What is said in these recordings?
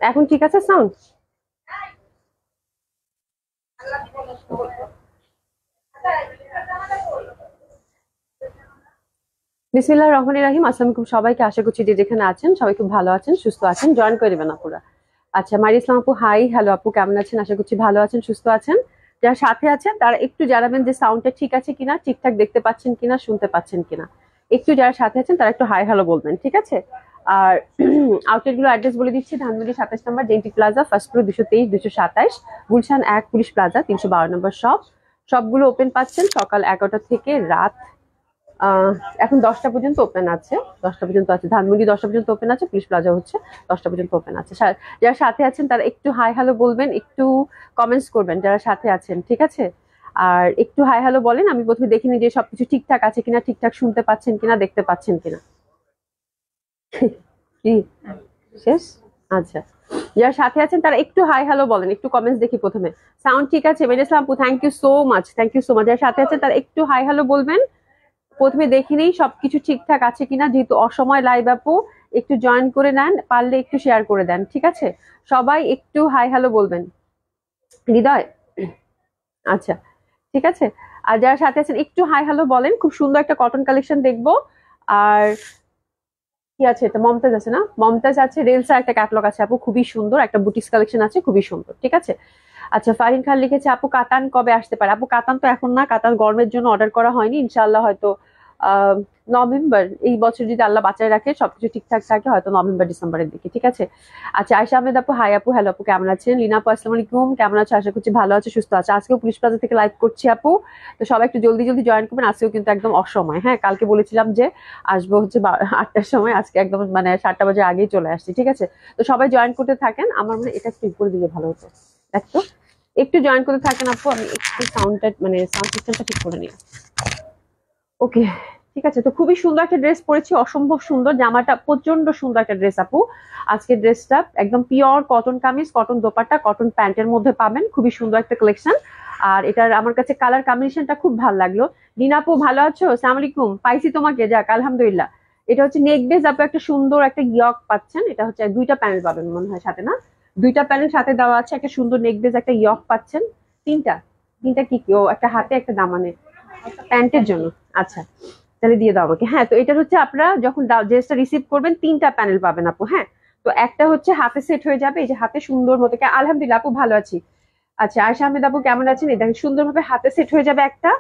এখন ঠিক আছে সাউন্ড? বিসমিল্লাহির রহমানির রহিম। আসসালামু আলাইকুম সবাইকে, আশা করছি যে যেখানে আছেন সবাই খুব ভালো আছেন, সুস্থ আছেন। জয়েন করে দেবেন আপুরা। আচ্ছা, মারি ইসলাম আপু হাই। হ্যালো আপু, কেমন আছেন? আশা করছি ভালো আছেন, সুস্থ আছেন। যারা সাথে আছেন তারা একটু জানাবেন যে সাউন্ডটা ঠিক আছে কিনা, ঠিকঠাক দেখতে পাচ্ছেন কিনা, শুনতে পাচ্ছেন কিনা। একটু যারা সাথে আছেন তারা একটু হাই হ্যালো বলবেন, ঠিক আছে? আর আউটলেট গুলো অ্যাড্রেস বলে দিচ্ছি। ধানমন্ডি 27 নম্বর JNT plaza, first floor 223 227, Gulshan 1 police plaza 312 নম্বর শপ। সবগুলো ওপেন পাচ্ছেন সকাল 11টা থেকে রাত এখন 10টা পর্যন্ত ওপেন আছে। 10টা পর্যন্ত আছে ধানমন্ডি, 10টা পর্যন্ত ওপেন আছে। পুলিশ প্লাজা হচ্ছে 10টা পর্যন্ত ওপেন আছে। যারা সাথে আছেন তারা একটু হাই হ্যালো বলবেন, একটু কমেন্টস করবেন যারা সাথে আছেন, ঠিক আছে? আর একটু হাই হ্যালো বলেন। আমি প্রথমে দেখিনি যে সবকিছু ঠিকঠাক আছে কিনা, ঠিকঠাক শুনতে পাচ্ছেন কিনা, দেখতে পাচ্ছেন কিনা। কি শেষ? আচ্ছা, যারা সাথে আছেন তারা একটু হাই হ্যালো বলেন, একটু কমেন্টস দেখি প্রথমে। সাউন্ড ঠিক আছে? মেরেসলাম আপু, thank you so much, thank you so much. যারা সাথে আছেন তারা একটু হাই হ্যালো বলবেন। প্রথমে দেখে নেই সবকিছু ঠিকঠাক আছে কিনা, যেহেতু অসময় লাইভ আপু। একটু জয়েন করে নেন, পারলে একটু শেয়ার করে দেন, ঠিক আছে? সবাই একটু হাই হ্যালো বলবেন। হৃদয়, আচ্ছা ঠিক আছে। আর যারা সাথে আছেন একটু হাই হ্যালো বলেন। খুব সুন্দর একটা কটন কালেকশন দেখবো। আর কি আছে, এটা মমতাজ আছে না? মমতাজ আছে, রেলসা একটা ক্যাটালগ আছে আপু, খুবই সুন্দর একটা বুটিক্স কালেকশন আছে, খুবই সুন্দর, ঠিক আছে? আচ্ছা, ফারিন খান লিখেছে আপু কাতান কবে আসতে পারে? আপু কাতান তো এখন না, কাতান গরমের জন্য অর্ডার করা হয়নি। ইনশাআল্লাহ হয়তো নভেম্বর, এই বছর যদি আল্লাহ বাঁচায় রাখে, সবকিছু ঠিকঠাক থাকে, হয়তো নভেম্বর ডিসেম্বরের দিকে, ঠিক আছে? আচ্ছা, আয়শা আহমেদ আপু হাই আপু। হ্যালো আপু, কেমন আছেন? লিনা আপু আসসালামু আলাইকুম, কেমন আছো? আশা করছি ভালো আছে, সুস্থ আছে। আজকেও পুলিশ প্লাজা থেকে লাইভ করছি আপু, তো সবাই একটু জলদি জলদি জয়েন করবেন। আজকেও কিন্তু একদম অসময়, হ্যাঁ, কালকে বলেছিলাম যে আসবো হচ্ছে 8টার সময়, আজকে একদম মানে 7টা বাজে আগেই চলে আসছি, ঠিক আছে? তো সবাই জয়েন করতে থাকেন। আমার মনে এটা একটু করে দিলে ভালো হতো, দেখতো একটু জয়েন করতে থাকেন আপু। আমি একটু সাউন্ডটা মানে সাউন্ড সিস্টেমটা ঠিক করে নিই। ওকে, ঠিক আছে। তো খুবই সুন্দর একটা ড্রেস পরেছি, অসম্ভব সুন্দর। জামাটা প্রচন্ড সুন্দর একটা ড্রেস আপু। আজকের ড্রেসটা একদম pure cotton kameez, cotton dupatta, cotton প্যান্টের মধ্যে পাবেন। খুবই সুন্দর একটা কালেকশন। আর এটার আমার কাছে কালার কম্বিনেশনটা খুব ভালো লাগলো। রিনা আপু ভালো আছো? আসসালামু আলাইকুম, পাইছি তোমাকে, যাক আলহামদুলিল্লাহ। এটা হচ্ছে নেক বেজ আপু, একটা সুন্দর একটা ইয়ক পাচ্ছেন। এটা হচ্ছে দুইটা প্যানেল পাবেন মনে হয় সাথে, না? দুইটা প্যানেল সাথে দেওয়া আছে, একটা সুন্দর নেক বেজ, একটা ইয়ক পাচ্ছেন। তিনটা তিনটা কি কি? ও একটা হাতে একটা দামানে প্যান্টের জন্য। আচ্ছা, তাহলে দিয়ে দাও আমাকে। হ্যাঁ, তো এটা হচ্ছে আপনারা যখন ড্রেসটা রিসিভ করবেন 3টা প্যানেল পাবেন আপু, হ্যাঁ। তো একটা হচ্ছে হাতে সেট হয়ে যাবে, এই যে হাতে সুন্দর মতো। আলহামদুলিল্লাহ আপু, ভালো আছি। আচ্ছা, আয়শা আহমেদ আপু কেমন আছেন? এটা সুন্দরভাবে হাতে সেট হয়ে যাবে একটা,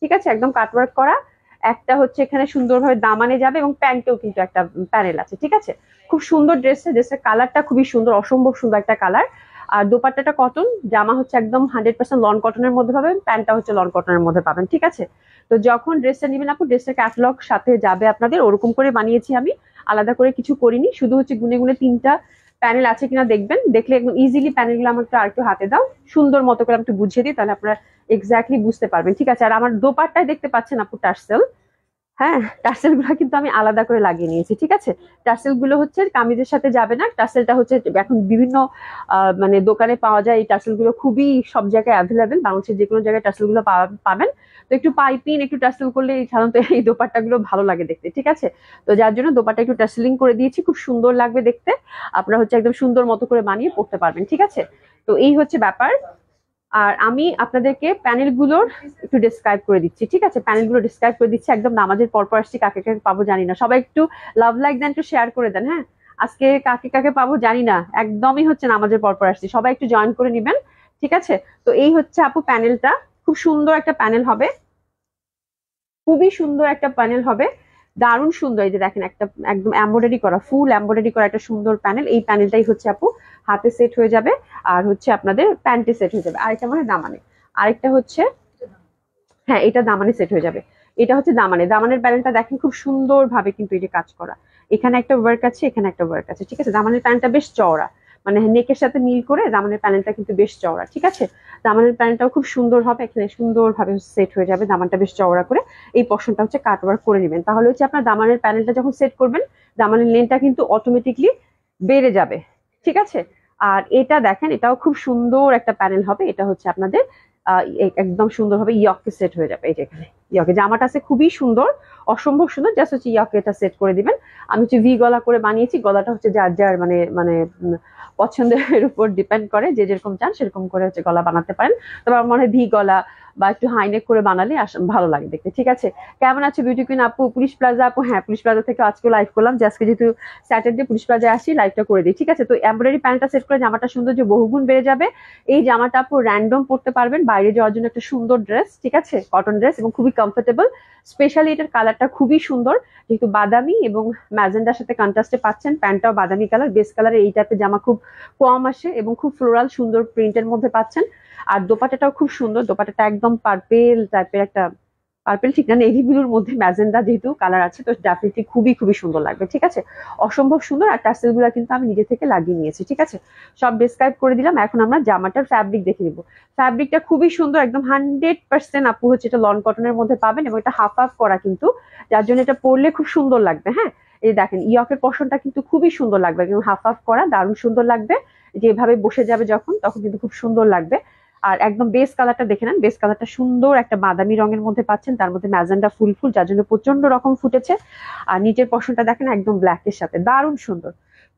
ঠিক আছে, একদম কাটওয়ার্ক করা। একটা হচ্ছে এখানে সুন্দরভাবে দামানে যাবে, এবং প্যান্টেও কিন্তু একটা প্যানেল আছে, ঠিক আছে? খুব সুন্দর ড্রেসের কালারটা খুবই সুন্দর, অসম্ভব সুন্দর একটা কালার। আর দোপাট্টাটা কটন, জামা হচ্ছে একদম 100% লন কটনের মধ্যে পাবেন, প্যান্টটা হচ্ছে লন কটনের মধ্যে পাবেন, ঠিক আছে? তো যখন ড্রেসটা নেবেন আপু, ড্রেসের ক্যাটালগ সাথে যাবে আপনাদের, ওরকম করে বানিয়েছি আমি, আলাদা করে কিছু করিনি। শুধু হচ্ছে গুনে গুনে 3টা প্যানেল আছে কিনা দেখবেন, দেখলে একদম ইজিলি প্যানেলগুলো আমার একটু আরেকটু হাতে দাও, সুন্দর মতো করে আমি একটু বুঝিয়ে দিই, তাহলে আপনারা এক্স্যাক্টলি বুঝতে পারবেন, ঠিক আছে? আর আমার দোপাট্টায় দেখতে পাচ্ছেন আপু টার্সেল, হ্যাঁ, টার্সেল গুলো কিন্তু আমি আলাদা করে লাগিয়ে নিয়েছি, ঠিক আছে? টার্সেল গুলো হচ্ছে কামিজের সাথে যাবে না। টার্সেলটা হচ্ছে এখন বিভিন্ন মানে দোকানে পাওয়া যায়। এই টার্সেল গুলো খুবই সব জায়গায় অ্যাভেলেবেল, বাংলাদেশের যে কোনো জায়গায় টার্সেল গুলো পাবেন। তো একটু পাইপিং, একটু টার্সেল করলে সাধারণত এই দোপাট্টা গুলো ভালো লাগে দেখতে, ঠিক আছে? তো যার জন্য দোপাট্টা একটু টার্সেলিং করে দিয়েছি, খুব সুন্দর লাগবে দেখতে। আপনারা হচ্ছে একদম সুন্দর মতো করে বানিয়ে পড়তে পারবেন, ঠিক আছে? তো এই হচ্ছে ব্যাপার। আর আমি আপনাদেরকে প্যানেলগুলোর একটু ডিসক্রাইব করে দিচ্ছি, ঠিক আছে? প্যানেলগুলো ডিসক্রাইব করে দিচ্ছি, একদম নামাজের পরপর আসছি, কাকে কাকে পাবো জানি না। সবাই একটু লাভ লাইক দেন, একটু শেয়ার করে দেন, হ্যাঁ। আজকে কাকে কাকে পাবো জানি না, একদমই হচ্ছে নামাজের পরপর আসছি। সবাই একটু জয়েন করে নিবেন, ঠিক আছে? তো এই হচ্ছে আপু প্যানেলটা, খুব সুন্দর একটা প্যানেল হবে, খুবই সুন্দর একটা প্যানেল হবে, দারুণ সুন্দর। এই যে দেখেন, একটা একদম এমব্রয়ডারি করা, ফুল এমব্রয়ডারি করা একটা সুন্দর প্যানেল। এই প্যানেলটাই হচ্ছে আপু হাতে সেট হয়ে যাবে, আর হচ্ছে আপনাদের প্যান্টে সেট হয়ে যাবে। আরেকটা মানে দামানে, আরেকটা হচ্ছে, হ্যাঁ, এটা দামানে সেট হয়ে যাবে। এটা হচ্ছে দামানে, দামানের প্যানেলটা দেখেন খুব সুন্দর ভাবে কিন্তু এই যে কাজ করা। এখানে একটা ওয়ার্ক আছে, এখানে একটা ওয়ার্ক আছে, ঠিক আছে? দামানের প্যানেলটা বেশ চওড়া, মানে নেকের সাথে মিল করে দামানের প্যানেলটা কিন্তু বেশ চওড়া, ঠিক আছে? দামানের প্যানেলটাও খুব সুন্দর হবে, এখানে সুন্দর ভাবে সেট হয়ে যাবে, দামানটা বেশ চওড়া করে। এই পশনটা হচ্ছে কাট ওয়ার্ক করে নেবেন, তাহলে হচ্ছে আপনার দামানের প্যানেলটা যখন সেট করবেন, দামানের লেনটা কিন্তু অটোমেটিকলি বেড়ে যাবে, ঠিক আছে? আর এটা দেখেন, এটাও খুব সুন্দর একটা প্যানেল হবে। এটা হচ্ছে আপনাদের একদম সুন্দরভাবে ইয়কে সেট হয়ে যাবে, এই যে এখানে ইয়কে জামাটা আছে খুবই সুন্দর, অসম্ভব সুন্দর। জাস্ট হচ্ছে ইয়কে এটা সেট করে দিবেন। আমি হচ্ছে ভি গলা করে বানিয়েছি, গলাটা হচ্ছে যার যার মানে মানে পছন্দের উপর ডিপেন্ড করে, যে যেরকম চান সেরকম করে হচ্ছে গলা বানাতে পারেন। তবে আমার মনে হয় ভি গলা বা একটু হাইনেক করে বানালে ভালো লাগে দেখতে। ঠিক আছে, কেমন আছে বিউটি কুইন আপু? পুলিশ প্লাজা আপু, হ্যাঁ পুলিশ প্লাজা থেকে আজকে লাইভ করলাম, যে আজকে যেহেতু স্যাটারডে পুলিশ প্লাজায় আসি লাইভটা করে দিই। ঠিক আছে, তো এমব্রয়ডারি প্যান্টটা সেট করে জামাটা সৌন্দর্য বহুগুণ বেড়ে যাবে। এই জামাটা আপু র্যান্ডম পড়তে পারবেন, বাইরে যাওয়ার জন্য একটা সুন্দর ড্রেস। ঠিক আছে, কটন ড্রেস এবং খুবই কমফোর্টেবল। স্পেশালি এটার কালারটা খুবই সুন্দর, যেহেতু বাদামি এবং ম্যাজেন্ডার সাথে কন্ট্রাস্টে পাচ্ছেন। প্যান্টটাও বাদামি কালার, বেস কালারের এই টাইপের জামা খুব কম আসে এবং খুব ফ্লোরাল সুন্দর প্রিন্টের মধ্যে পাচ্ছেন। আর দোপাট্টাটাও খুব সুন্দর, দোপাট্টাটা একদম পার্পেল টাইপের একটা, পার্পেল ঠিক না, নেভি ব্লুর মধ্যে ম্যাজেন্ডা যেহেতু কালার আছে, তো ডেফিনেটলি খুবই খুবই সুন্দর লাগবে। ঠিক আছে, অসম্ভব সুন্দর। আর টার্সেল গুলা কিন্তু আমি নিজে থেকে লাগিয়ে নিয়েছি। ঠিক আছে, সব ডেসক্রাইব করে দিলাম। এখন আমরা জামাটার ফ্যাব্রিক দেখে নিব। ফ্যাব্রিকটা খুবই সুন্দর, একদম 100% আপু হচ্ছে এটা লন কটনের মধ্যে পাবেন এবং এটা হাফ হাফ করা কিন্তু, যার জন্য এটা পরলে খুব সুন্দর লাগবে। হ্যাঁ, এই দেখেন ইয়কের পশনটা কিন্তু খুবই সুন্দর লাগবে, কিন্তু হাফ হাফ করা, দারুণ সুন্দর লাগবে। যেভাবে বসে যাবে যখন, তখন কিন্তু খুব সুন্দর লাগবে। আর একদম বেস কালারটা দেখে নেন, বেস কালারটা সুন্দর একটা বাদামি রঙের মধ্যে পাচ্ছেন, তার মধ্যে ম্যাজেন্ডা ফুল ফুল, যার জন্য প্রচন্ড রকম ফুটেছে। আর নিচের পশনটা দেখেন একদম ব্ল্যাক এর সাথে, দারুণ সুন্দর,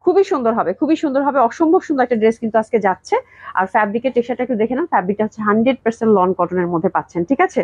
খুবই সুন্দর হবে, খুবই সুন্দর হবে। অসম্ভব সুন্দর একটা ড্রেস কিন্তু আজকে যাচ্ছে। আর ফ্যাব্রিকের টেক্সচারটা একটু দেখে নেন, ফ্যাব্রিকটা হচ্ছে 100% লন কটনের মধ্যে পাচ্ছেন। ঠিক আছে,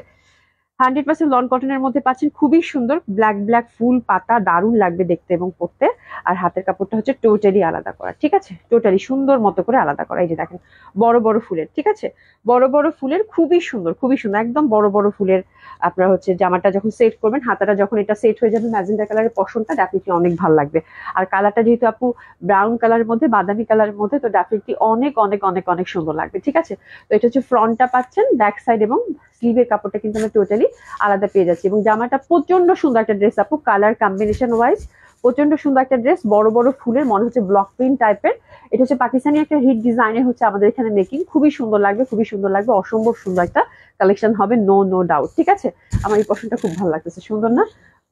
100% লন কটনের মধ্যে পাচ্ছেন, খুবই সুন্দর ব্ল্যাক ব্ল্যাক ফুল পাতা, দারুণ লাগবে দেখতে এবং পরতে। আর হাতের কাপড়টা হচ্ছে টোটালি আলাদা করা। ঠিক আছে, টোটালি সুন্দর মতো করে আলাদা করা। এই যে দেখেন বড় বড় ফুলের, ঠিক আছে, বড় বড় ফুলের, খুবই সুন্দর, খুবই সুন্দর, একদম বড় বড় ফুলের। আপনার হচ্ছে জামাটা যখন সেট করবেন, হাতাটা যখন এটা সেট হয়ে যাবে, ম্যাজেন্টা কালারের পশনটা ডেফিনেটলি অনেক ভালো লাগবে। আর কালারটা যেহেতু আপু ব্রাউন কালারের মধ্যে, বাদামি কালারের মধ্যে, তো ডেফিনেটলি অনেক অনেক অনেক অনেক সুন্দর লাগবে। ঠিক আছে, তো এটা হচ্ছে ফ্রন্টটা পাচ্ছেন, ব্যাক সাইড এবং স্লিভের কাপড়টা কিন্তু আমরা টোটালি আলাদা পেয়ে যাচ্ছি। এবং জামাটা প্রচন্ড সুন্দর একটা ড্রেস আপু, কালার কম্বিনেশন ওয়াইজ প্রচন্ড সুন্দর একটা ড্রেস, বড় বড় ফুলের, মনে হচ্ছে ব্লক প্রিন্ট টাইপের। এটা হচ্ছে পাকিস্তানি একটা হিট ডিজাইনের হচ্ছে আমাদের এখানে মেকিং, খুবই সুন্দর লাগবে, খুবই সুন্দর লাগবে, অসম্ভব সুন্দর একটা কালেকশন হবে, নো নো ডাউট। ঠিক আছে, আমার এই পছন্দটা খুব ভালো লাগতেছে, সুন্দর না?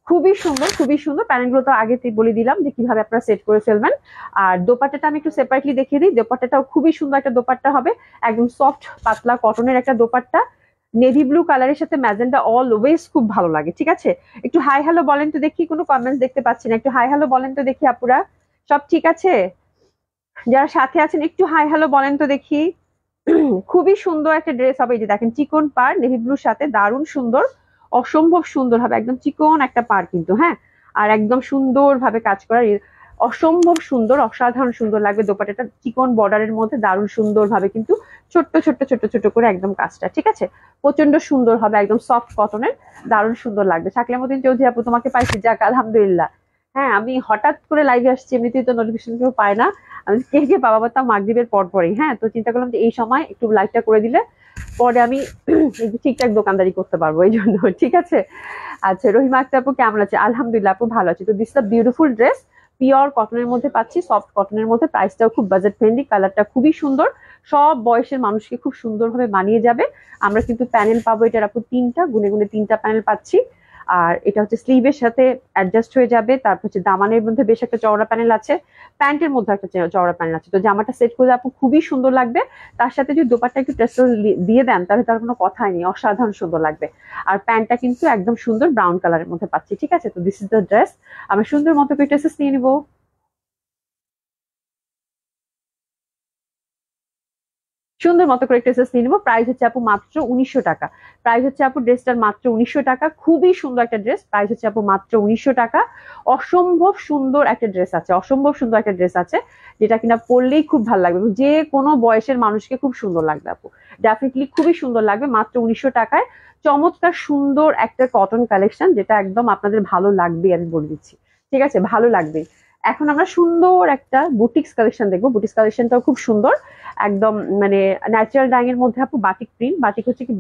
খুবই সুন্দর, খুবই সুন্দর। প্যানেলগুলো তো আগে বলে দিলাম যে কিভাবে আপনারা সেট করে ফেলবেন। আর দোপাট্টাটা আমি একটু সেপারেটলি দেখিয়ে দিই। দোপাট্টাটাও খুবই সুন্দর একটা দোপাট্টা হবে, একদম সফট পাতলা কটনের একটা দোপাট্টা, নেভি ব্লু কালারের সাথে ম্যাজেন্টা, অলওয়েজ খুব ভালো লাগে। ঠিক আছে, একটু হাই হ্যালো বলেন তো দেখি, কোনো কমেন্টস দেখতে পাচ্ছি না, একটু হাই হ্যালো বলেন তো দেখি আপুরা, সব ঠিক আছে? যারা সাথে আছেন একটু হাই হ্যালো বলেন তো দেখি। খুবই সুন্দর একটা ড্রেস হবে, এই যে দেখেন চিকন পার নেভি ব্লুর সাথে, দারুণ সুন্দর, অসম্ভব সুন্দর হবে, একদম চিকন একটা পার কিন্তু, হ্যাঁ। আর একদম সুন্দর ভাবে কাজ করা, অসম্ভব সুন্দর, অসাধারণ সুন্দর লাগবে। দোপাট্টাটা চিকন বর্ডারের মধ্যে দারুণ সুন্দর ভাবে কিন্তু ছোট্ট ছোট্ট ছোট্ট ছোট করে একদম কাজটা। ঠিক আছে, প্রচন্ড সুন্দর হবে, একদম সফট কটনের, দারুণ সুন্দর লাগবে। শাকলামুদ্দিন চৌধুরী আপু, তোমাকে পাইছি, যাক আলহামদুলিল্লাহ। হ্যাঁ, আমি হঠাৎ করে লাইভে আসছি, এমনিতেই তো নোটিফিকেশন কেউ পায় না। আমি কে কে বাবা বার্তা মাগরিবের পর পরেই, হ্যাঁ, তো চিন্তা করলাম যে এই সময় একটু লাইভটা করে দিলে পরে আমি ঠিকঠাক দোকানদারি করতে পারবো, এই জন্য। ঠিক আছে, আচ্ছা রহিমা আক্তার আপু কেমন আছে? আলহামদুলিল্লাহ আপু ভালো আছে। তো this the beautiful dress, pure কটনের মধ্যে পাচ্ছি, সফট কটনের মধ্যে, প্রাইসটাও খুব বাজেট ফ্রেন্ডলি, কালারটা খুবই সুন্দর, সব বয়সের মানুষকে খুব সুন্দরভাবে মানিয়ে যাবে। আমরা কিন্তু প্যানেল পাবো এটার আপু তিনটা, গুনে গুনে তিনটা প্যানেল পাচ্ছি। আর এটা হচ্ছে স্লিভের সাথে অ্যাডজাস্ট হয়ে যাবে, তারপর হচ্ছে দামানের মধ্যে বেশ একটা চওড়া প্যানেল আছে, প্যান্টের মধ্যে একটা চওড়া প্যানেল আছে। তো জামাটা সেট করলে আপু খুবই সুন্দর লাগবে। তার সাথে যদি দোপাট্টা একটু টেস্টার দিয়ে দেন, তাহলে তার কোনো কথাই নেই, অসাধারণ সুন্দর লাগবে। আর প্যান্টটা কিন্তু একদম সুন্দর ব্রাউন কালারের মধ্যে পাচ্ছি। ঠিক আছে, তো দিস ইজ দ্য ড্রেস। আমরা সুন্দর মতো করে ড্রেসেস নিয়ে নিবো। সুন্দর মতো করে ড্রেসেস নিয়ে নিবো। প্রাইস হচ্ছে আপু মাত্র 1900 টাকা। প্রাইস হচ্ছে আপু ড্রেসটার মাত্র 1900 টাকা। খুবই সুন্দর একটা ড্রেস, প্রাইস হচ্ছে আপু মাত্র 1900 টাকা। অসম্ভব সুন্দর একটা ড্রেস আছে, অসম্ভব সুন্দর একটা ড্রেস আছে, যেটা কিনা পরলেই খুব ভালো লাগবে, যে কোনো বয়সের মানুষকে খুব সুন্দর লাগবে আপু, ডেফিনেটলি খুবই সুন্দর লাগবে মাত্র 1900 টাকায়। চমৎকার সুন্দর একটা কটন কালেকশন, যেটা একদম আপনাদের ভালো লাগবে, আমি বলে দিচ্ছি। ঠিক আছে, ভালো লাগবে। এখন আমরা সুন্দর একটা বুটিক্স কালেকশন দেখবো। বুটিক্স কালেকশনটাও খুব সুন্দর, একদম মানে ন্যাচারাল ডাইং এর মধ্যে আপু, বাটিক প্রিন্ট, বাটিক হচ্ছে কি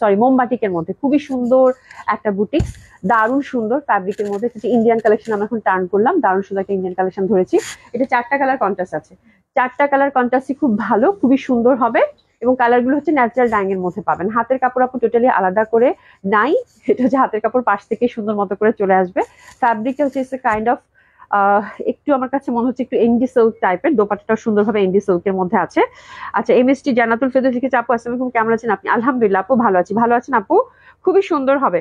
সরি মোমবাটিকের মধ্যে, খুবই সুন্দর একটা বুটিক্স, দারুণ সুন্দর ফ্যাব্রিকের মধ্যে। ইন্ডিয়ান কালেকশন আমরা এখন টার্ন করলাম, দারুণ সুন্দর একটা ইন্ডিয়ান কালেকশন ধরেছি। এটা 4টা কালার কন্ট্রাস্ট আছে, 4টা কালার কন্ট্রাস্টই খুব ভালো, খুবই সুন্দর হবে। এবং কালার গুলো হচ্ছে ন্যাচারাল ডাইং এর মধ্যে পাবেন। হাতের কাপড় আপু টোটালি আলাদা করে নাই, এটা হচ্ছে হাতের কাপড় পাশ থেকে সুন্দর মতো করে চলে আসবে। ফ্যাব্রিকটা হচ্ছে কাইন্ড অফ একটু আমার কাছে মনে হচ্ছে একটু এন্ডি সিল্ক টাইপের, দোপাট্টাটা সুন্দরভাবে এন্ডি সিল্কের মধ্যে আছে। আচ্ছা, এমএসটি জান্নাতুল ফেরদৌস লিখেছে, আপু আসসালামু আলাইকুম, কেমন আছেন আপনি? আলহামদুলিল্লাহ আপু ভালো আছি, ভালো আছেন আপু? খুবই সুন্দর হবে,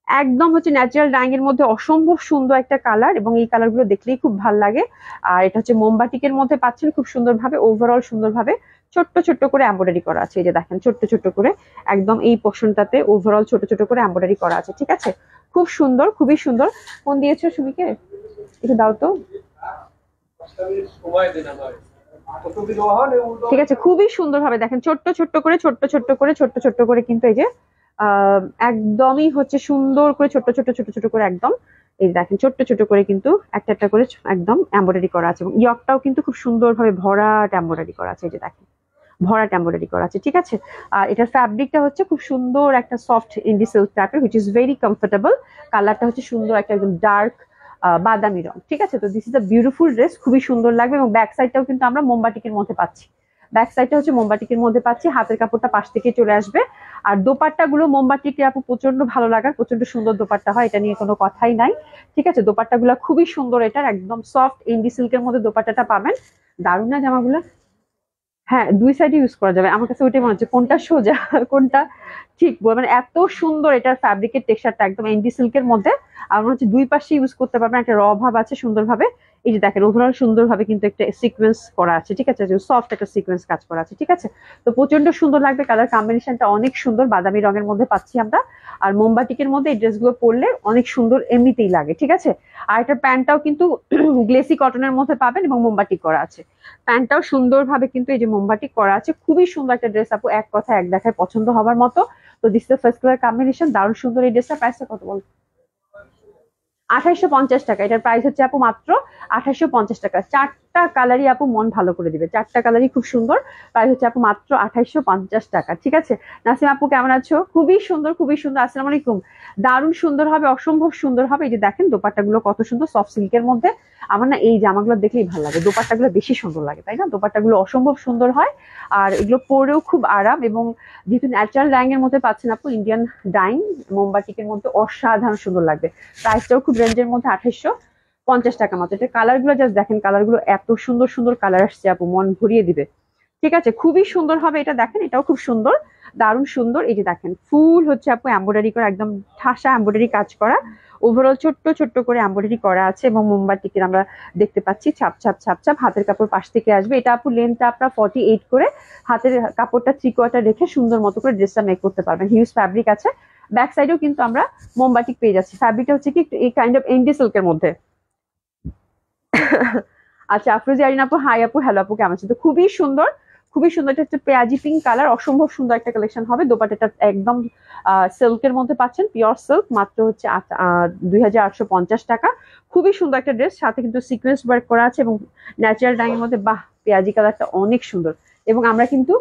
একদম হচ্ছে ন্যাচারাল ডাইং এর মধ্যে অসম্ভব সুন্দর একটা কালার, এবং এই কালার গুলো দেখলেই খুব ভালো লাগে। আর এটা হচ্ছে মোমবাটিকের মধ্যে পাচ্ছেন খুব সুন্দরভাবে, ওভারঅল সুন্দরভাবে ছোট্ট ছোট্ট করে এমব্রয়ডারি করা আছে। এই যে দেখেন ছোট্ট ছোট্ট করে একদম এই পোর্শনটাতে ওভারঅল ছোট ছোট করে এমব্রয়ডারি করা আছে, ঠিক আছে? খুব সুন্দর, খুবই সুন্দর। ফোন দিয়েছো সুমিকে, একটু দাও তো। ঠিক আছে, খুবই সুন্দর ভাবে দেখেন ছোট্ট ছোট্ট করে ছোট্ট ছোট্ট করে ছোট্ট ছোট্ট করে কিন্তু এই যে একদমই হচ্ছে সুন্দর করে ছোট্ট ছোট্ট ছোট্ট ছোট্ট করে একদম এই দেখেন ছোট্ট ছোট্ট করে কিন্তু একটা একটা করে একদম এমব্রয়ডারি করা আছে, এবং ইয়কটাও কিন্তু খুব সুন্দর ভাবে ভরাট এমব্রয়ডারি করা আছে। এই যে দেখেন ভরাট এমব্রয়ডারি করা আছে, ঠিক আছে? আর এটার ফ্যাব্রিকটা হচ্ছে খুব সুন্দর একটা সফট ইন্ডি সিল্ক টাইপের, হুইচ ইজ ভেরি কমফোর্টেবল। কালারটা হচ্ছে সুন্দর একটা একদম ডার্ক বাদামি রং, ঠিক আছে? তো this is a beautiful dress, খুবই সুন্দর লাগবে। এবং ব্যাক সাইডটাও কিন্তু আমরা মোমবাটিকের মধ্যে পাচ্ছি, ব্যাক সাইডটা হচ্ছে মোমবাটিকের মধ্যে পাচ্ছি, হাতের কাপড়টা পাশ থেকে চলে আসবে। আর দোপাট্টা গুলো মোমবাটিকে আপু প্রচন্ড ভালো লাগার, প্রচন্ড সুন্দর দোপাট্টা হয়, এটা নিয়ে কোনো কথাই নাই, ঠিক আছে? দোপাট্টা গুলো খুবই সুন্দর, এটার একদম সফট ইন্ডি সিল্কের মধ্যে দোপাট্টাটা পাবেন। দারুণ না জামাগুলো? হ্যাঁ, দুই সাইডে ইউজ করা যাবে। আমার কাছে ওইটাই মনে হচ্ছে কোনটা সোজা কোনটা ঠিক, মানে এত সুন্দর এটার ফ্যাব্রিকের টেক্সচারটা একদম এন্ডি সিল্কের মধ্যে। আর মনে হচ্ছে দুই পাশে ইউজ করতে পারবেন, একটা র ভাব আছে সুন্দরভাবে। এই যে দেখেন ওভারঅল সুন্দরভাবে কিন্তু একটা সিকোয়েন্স করা আছে, ঠিক আছে? সফট একটা সিকোয়েন্স কাজ করা আছে, ঠিক আছে? তো প্রচন্ড সুন্দর লাগবে, কালার কম্বিনেশনটা অনেক সুন্দর, বাদামি রঙের মধ্যে পাচ্ছি আমরা। আর মোমবাটিকের মধ্যে এই ড্রেসগুলো পরলে অনেক সুন্দর এমনিতেই লাগে, ঠিক আছে? আর এটার প্যান্টটাও কিন্তু গ্লেসি কটনের মধ্যে পাবেন এবং মোমবাটিক করা আছে। প্যান্টটাও সুন্দরভাবে কিন্তু এই যে মোমবাটিক করা আছে, খুবই সুন্দর একটা ড্রেস আপু, এক কথা এক দেখায় পছন্দ হবার মতো। তো this is first colour combination, দারুণ সুন্দর এই ড্রেসটা। প্রাইসটা কত বল? 2850 টাকা। এটার প্রাইস হচ্ছে আপু মাত্র 2850 টাকা। চারটা কালারই আপু মন ভালো করে দিবে, চারটা কালারই খুব সুন্দর। প্রাইস হচ্ছে আপু মাত্র 2850 টাকা, ঠিক আছে? নাসিম আপু কেমন আছো? খুবই সুন্দর, খুবই সুন্দর। আসসালামু আলাইকুম। দারুণ সুন্দর হবে, অসম্ভব সুন্দর হবে। এই যে দেখেন দোপাট্টা গুলো কত সুন্দর, সফট সিল্কের মধ্যে। আমার না এই জামাগুলো দেখলেই ভালো লাগে, দোপাট্টা গুলো বেশি সুন্দর লাগে, তাই না? দোপাট্টা গুলো অসম্ভব সুন্দর হয়, আর এগুলো পরেও খুব আরাম। এবং যেহেতু ন্যাচারাল ডাইং এর মধ্যে পাচ্ছেন আপু, ইন্ডিয়ান ডাইং মোমবাটিকের মধ্যে অসাধারণ সুন্দর লাগবে। প্রাইসটাও খুব রেঞ্জের মধ্যে, 2850 টাকা মাত্র। এটা কালার গুলো জাস্ট দেখেন, কালার গুলো এত সুন্দর সুন্দর কালার আসছে আপু, মন ভরিয়ে দিবে, ঠিক আছে? খুবই সুন্দর হবে এটা, দেখেন এটাও খুব সুন্দর, দারুণ সুন্দর। এই যে দেখেন ফুল হচ্ছে আপু এমব্রয়ডারি করা, একদম ঠাসা এমব্রয়ডারি কাজ করা, ওভারঅল ছোট্ট ছোট্ট করে এমব্রয়ডারি করা আছে। এবং মোমবাটিকের আমরা দেখতে পাচ্ছি ছাপ ছাপ ছাপ ছাপ, হাতের কাপড় পাশ থেকে আসবে। এটা আপু লেন্থটা আপনার 48 করে, হাতের কাপড়টা 3/4 রেখে সুন্দর মতো করে ড্রেসটা মেক করতে পারবেন। হিউজ ফ্যাব্রিক আছে, ব্যাক সাইডেও কিন্তু আমরা মোমবাটিক পেয়ে যাচ্ছি। ফ্যাব্রিকটা হচ্ছে কি এই কাইন্ড অফ এন্ডি সিল্কের মধ্যে। আচ্ছা আফরোজি আরিন আপু, হাই আপু, হ্যালো আপু, কেমন আছো? তো খুবই সুন্দর, খুবই সুন্দর। এটা হচ্ছে পেঁয়াজি পিঙ্ক কালার, অসম্ভব সুন্দর একটা কালেকশন হবে। দোপাট্টাটা একদম সিল্কের মধ্যে পাচ্ছেন, পিওর সিল্ক, মাত্র হচ্ছে 2850 টাকা। খুবই সুন্দর একটা ড্রেস, সাথে কিন্তু সিকোয়েন্স ওয়ার্ক করা আছে এবং ন্যাচারাল ডাইং এর মধ্যে। বাহ, পেঁয়াজি কালারটা অনেক সুন্দর। এবং আমরা কিন্তু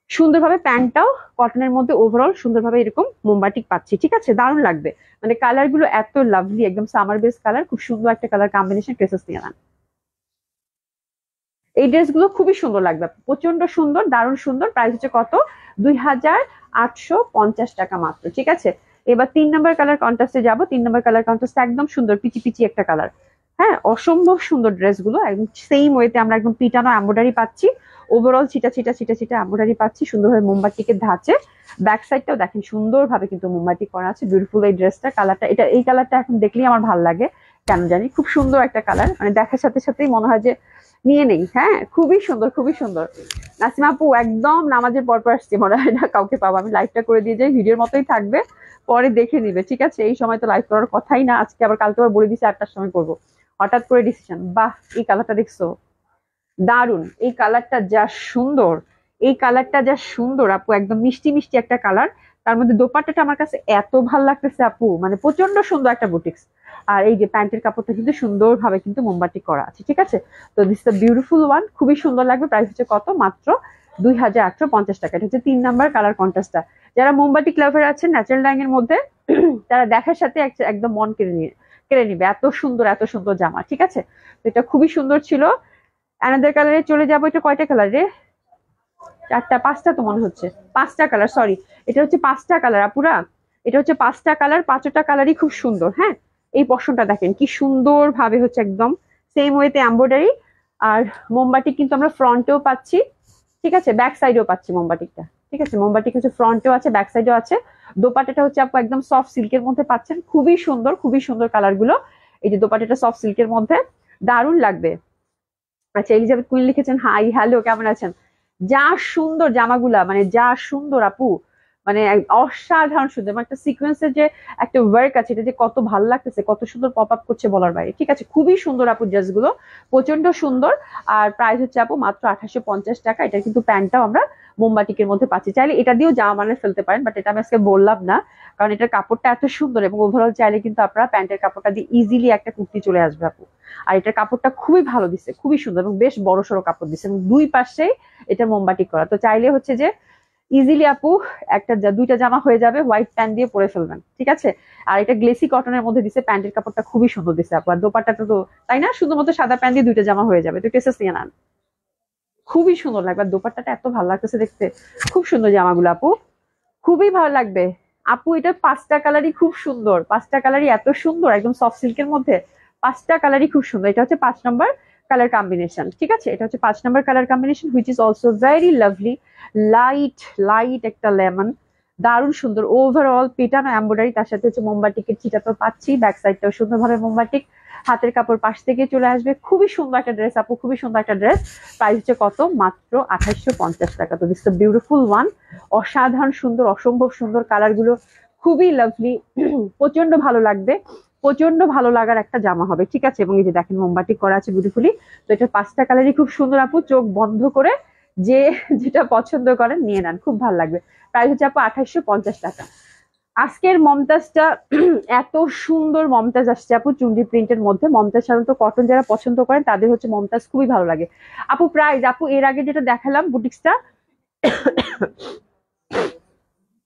সুন্দরভাবে প্যান্টটাও কটনের মধ্যে ওভারঅল সুন্দরভাবে এরকম মোমবাটিক পাচ্ছি, ঠিক আছে? দারুণ লাগবে, মানে কালার গুলো এত লাভলি, একদম সামার বেস কালার, খুব সুন্দর একটা কালার কম্বিনেশন। ড্রেসেস নিয়ে নেন, এই ড্রেসগুলো খুবই সুন্দর লাগবে, প্রচন্ড সুন্দর, দারুণ সুন্দর। প্রাইস হচ্ছে কত? 2850 টাকা মাত্র, ঠিক আছে? এবার 3 নম্বর কালার কন্ট্রাস্টে যাবো। 3 নম্বর কালার কন্ট্রাস্ট একদম সুন্দর, পিচি পিচি একটা কালার। হ্যাঁ, অসম্ভব সুন্দর ড্রেসগুলো, একদম সেম ওয়েতে আমরা একদম পিটানো এমব্রয়ডারি পাচ্ছি, ওভারঅল ছিটা ছিটা ছিটা ছিটা এমব্রয়ডারি পাচ্ছি সুন্দরভাবে মোমবাটিকের ধাঁচে। ব্যাক সাইডটাও দেখেন সুন্দরভাবে কিন্তু মোমবাটি করা আছে। বিউটিফুল এই ড্রেসটা, কালারটা এটা, এই কালারটা এখন দেখলেই আমার ভালো লাগে, কেন জানি খুব সুন্দর একটা কালার, মানে দেখার সাথে সাথেই মনে হয় যে নিয়ে নেই। হ্যাঁ, খুবই সুন্দর, খুবই সুন্দর। নাসিমা আপু একদম নামাজের পর পর আসছে, মনে হয় না কাউকে পাবো। আমি লাইভটা করে দিয়ে যাই, ভিডিওর মতোই থাকবে, পরে দেখে নিবে, ঠিক আছে? এই সময় তো লাইভ করার কথাই না, আজকে আবার কালকে আবার বলে দিছি 8টার সময় করবো, হঠাৎ করে ডিসিশন। বাহ, এই কালারটা দেখছো? দারুন, এই কালারটা যা সুন্দর, এই কালারটা যা সুন্দর আপু, একদম মিষ্টি মিষ্টি একটা কালার। তার মধ্যে দোপাট্টাটা আমার কাছে এত ভালো লাগতেছে আপু, মানে প্রচন্ড সুন্দর একটা বুটিক্স। আর এই যে প্যান্টের কাপড়টা কিন্তু সুন্দরভাবে কিন্তু মোমবাটি করা আছে, ঠিক আছে? তো দিস দ্য বিউটিফুল ওয়ান, খুবই সুন্দর লাগবে। প্রাইস হচ্ছে কত? মাত্র 2850 টাকা। এটা হচ্ছে 3 নম্বর কালার কন্ট্রাস্টটা। যারা মোমবাটি লাভার আছেন ন্যাচারাল ডাইং এর মধ্যে, তারা দেখার সাথে একদম মন কেড়ে নিবে, এত সুন্দর, এত সুন্দর জামা, ঠিক আছে? তো এটা খুবই সুন্দর ছিল। অ্যানাদার কালারে চলে যাবো। এটা কয়টা কালার রে? 4টা, 5টা তো মনে হচ্ছে, 5টা কালার, সরি। এটা হচ্ছে 5টা কালার আপুরা, এটা হচ্ছে 5টা কালার, 5টা কালারই খুব সুন্দর। হ্যাঁ, এই পশনটা দেখেন কি সুন্দর ভাবে হচ্ছে একদম সেম ওয়েতে এমব্রয়ডারি। আর মোমবাটি কিন্তু আমরা ফ্রন্টেও পাচ্ছি, ঠিক আছে? ব্যাক সাইডেও পাচ্ছি মোমবাটিকটা, ঠিক আছে, মোমবাটিক হচ্ছে ফ্রন্টেও আছে, ব্যাক সাইডেও আছে। দোপাট্টাটা হচ্ছে আপু একদম সফট সিল্কের মধ্যে পাচ্ছেন, খুবই সুন্দর কালার গুলো। এই যে দোপাট্টাটা সফট সিল্কের মধ্যে, দারুণ লাগবে। আচ্ছা, এলিজাবেথ কুইন লিখেছেন হাই হ্যালো, কেমন আছেন? যা সুন্দর জামাগুলা, মানে যা সুন্দর আপু, মানে অসাধারণ সুন্দর। মানে একটা সিকোয়েন্সের যে একটা ওয়ার্ক আছে, এটা যে কত ভালো লাগতেছে, কত সুন্দর পপ আপ করছে বলার বাইরে। ঠিক আছে, খুবই সুন্দর আপু ড্রেসগুলো, প্রচন্ড সুন্দর। আর প্রাইস হচ্ছে আপু মাত্র 2850 টাকা। এটা কিন্তু প্যান্টটাও আমরা মোমবাটিকের মধ্যে পাচ্ছি, চাইলে এটা দিয়েও জামা বানিয়ে ফেলতে পারেন, বাট এটা আমি আজকে বললাম না, কারণ এটার কাপড়টা এত সুন্দর, এবং ওভারঅল চাইলে কিন্তু আপনারা প্যান্টের কাপড়টা দিয়ে ইজিলি একটা কুর্তি চলে আসবে আপু। আর এটার কাপড়টা খুবই ভালো দিচ্ছে, খুবই সুন্দর, এবং বেশ বড় সড়ো কাপড় দিচ্ছে, এবং দুই পাশেই এটা মোমবাটিক করা। তো চাইলে হচ্ছে যে ইজিলি আপু দুইটা জামা হয়ে যাবে, হোয়াইট প্যান্ট দিয়ে পরে ফেলবেন। ঠিক আছে, আর এটা গ্লেসি কটনের মধ্যে দিচ্ছে, প্যান্টের কাপড়টা খুবই সুন্দর দিচ্ছে আপু। আর দোপাট্টাটা তো তাই না, শুধুমাত্র সাদা প্যান্ট দিয়ে দুইটা জামা হয়ে যাবে। তো টেসেস নিয়ে নেন, খুবই সুন্দর লাগবে। আর দোপাট্টাটা এত ভালো লাগতেছে দেখতে, খুব সুন্দর জামাগুলো আপু, খুবই ভালো লাগবে। আপু এটা 5টা কালারই খুব সুন্দর, 5টা কালারই এত সুন্দর, একদম সফট সিল্কের মধ্যে 5টা কালারই খুব সুন্দর। এটা হচ্ছে 5 নম্বর কালার কম্বিনেশন। ঠিক আছে, এটা হচ্ছে 5 নম্বর colour combination, which is also very lovely, light light একটা লেমন, দারুণ সুন্দর। ওভারঅল পেটানো এমব্রয়ডারি, তার সাথে হচ্ছে মোমবাটিকের ছিটা তো পাচ্ছি, ব্যাক সাইডটাও সুন্দরভাবে মোমবাটিক, হাতের কাপড় পাশ থেকে চলে আসবে। খুবই সুন্দর একটা ড্রেস আপু, খুবই সুন্দর একটা ড্রেস। প্রাইস হচ্ছে কত, মাত্র 2850 টাকা। তো দিস বিউটিফুল ওয়ান, অসাধারণ সুন্দর, অসম্ভব সুন্দর কালার গুলো, খুবই লাভলি, প্রচন্ড ভালো লাগবে, প্রচন্ড ভালো লাগার একটা জামা হবে। ঠিক আছে, এবং এই যে দেখেন মোমবাটিক করা আছে বিউটিফুলি। তো এটা 5টা কালারই খুব সুন্দর আপু, চোখ বন্ধ করে যে যেটা পছন্দ করেন নিয়ে নেন, খুব ভালো লাগবে। প্রাইস হচ্ছে আপু 2850 টাকা। আজকের মমতাজটা এত সুন্দর মমতাজ আসছে আপু, চুন্ডি প্রিন্টের মধ্যে। মমতাজ সাধারণত কটন যারা পছন্দ করেন তাদের হচ্ছে মমতাজ খুবই ভালো লাগে আপু। প্রাইস আপু এর আগে যেটা দেখালাম বুটিক্সটা,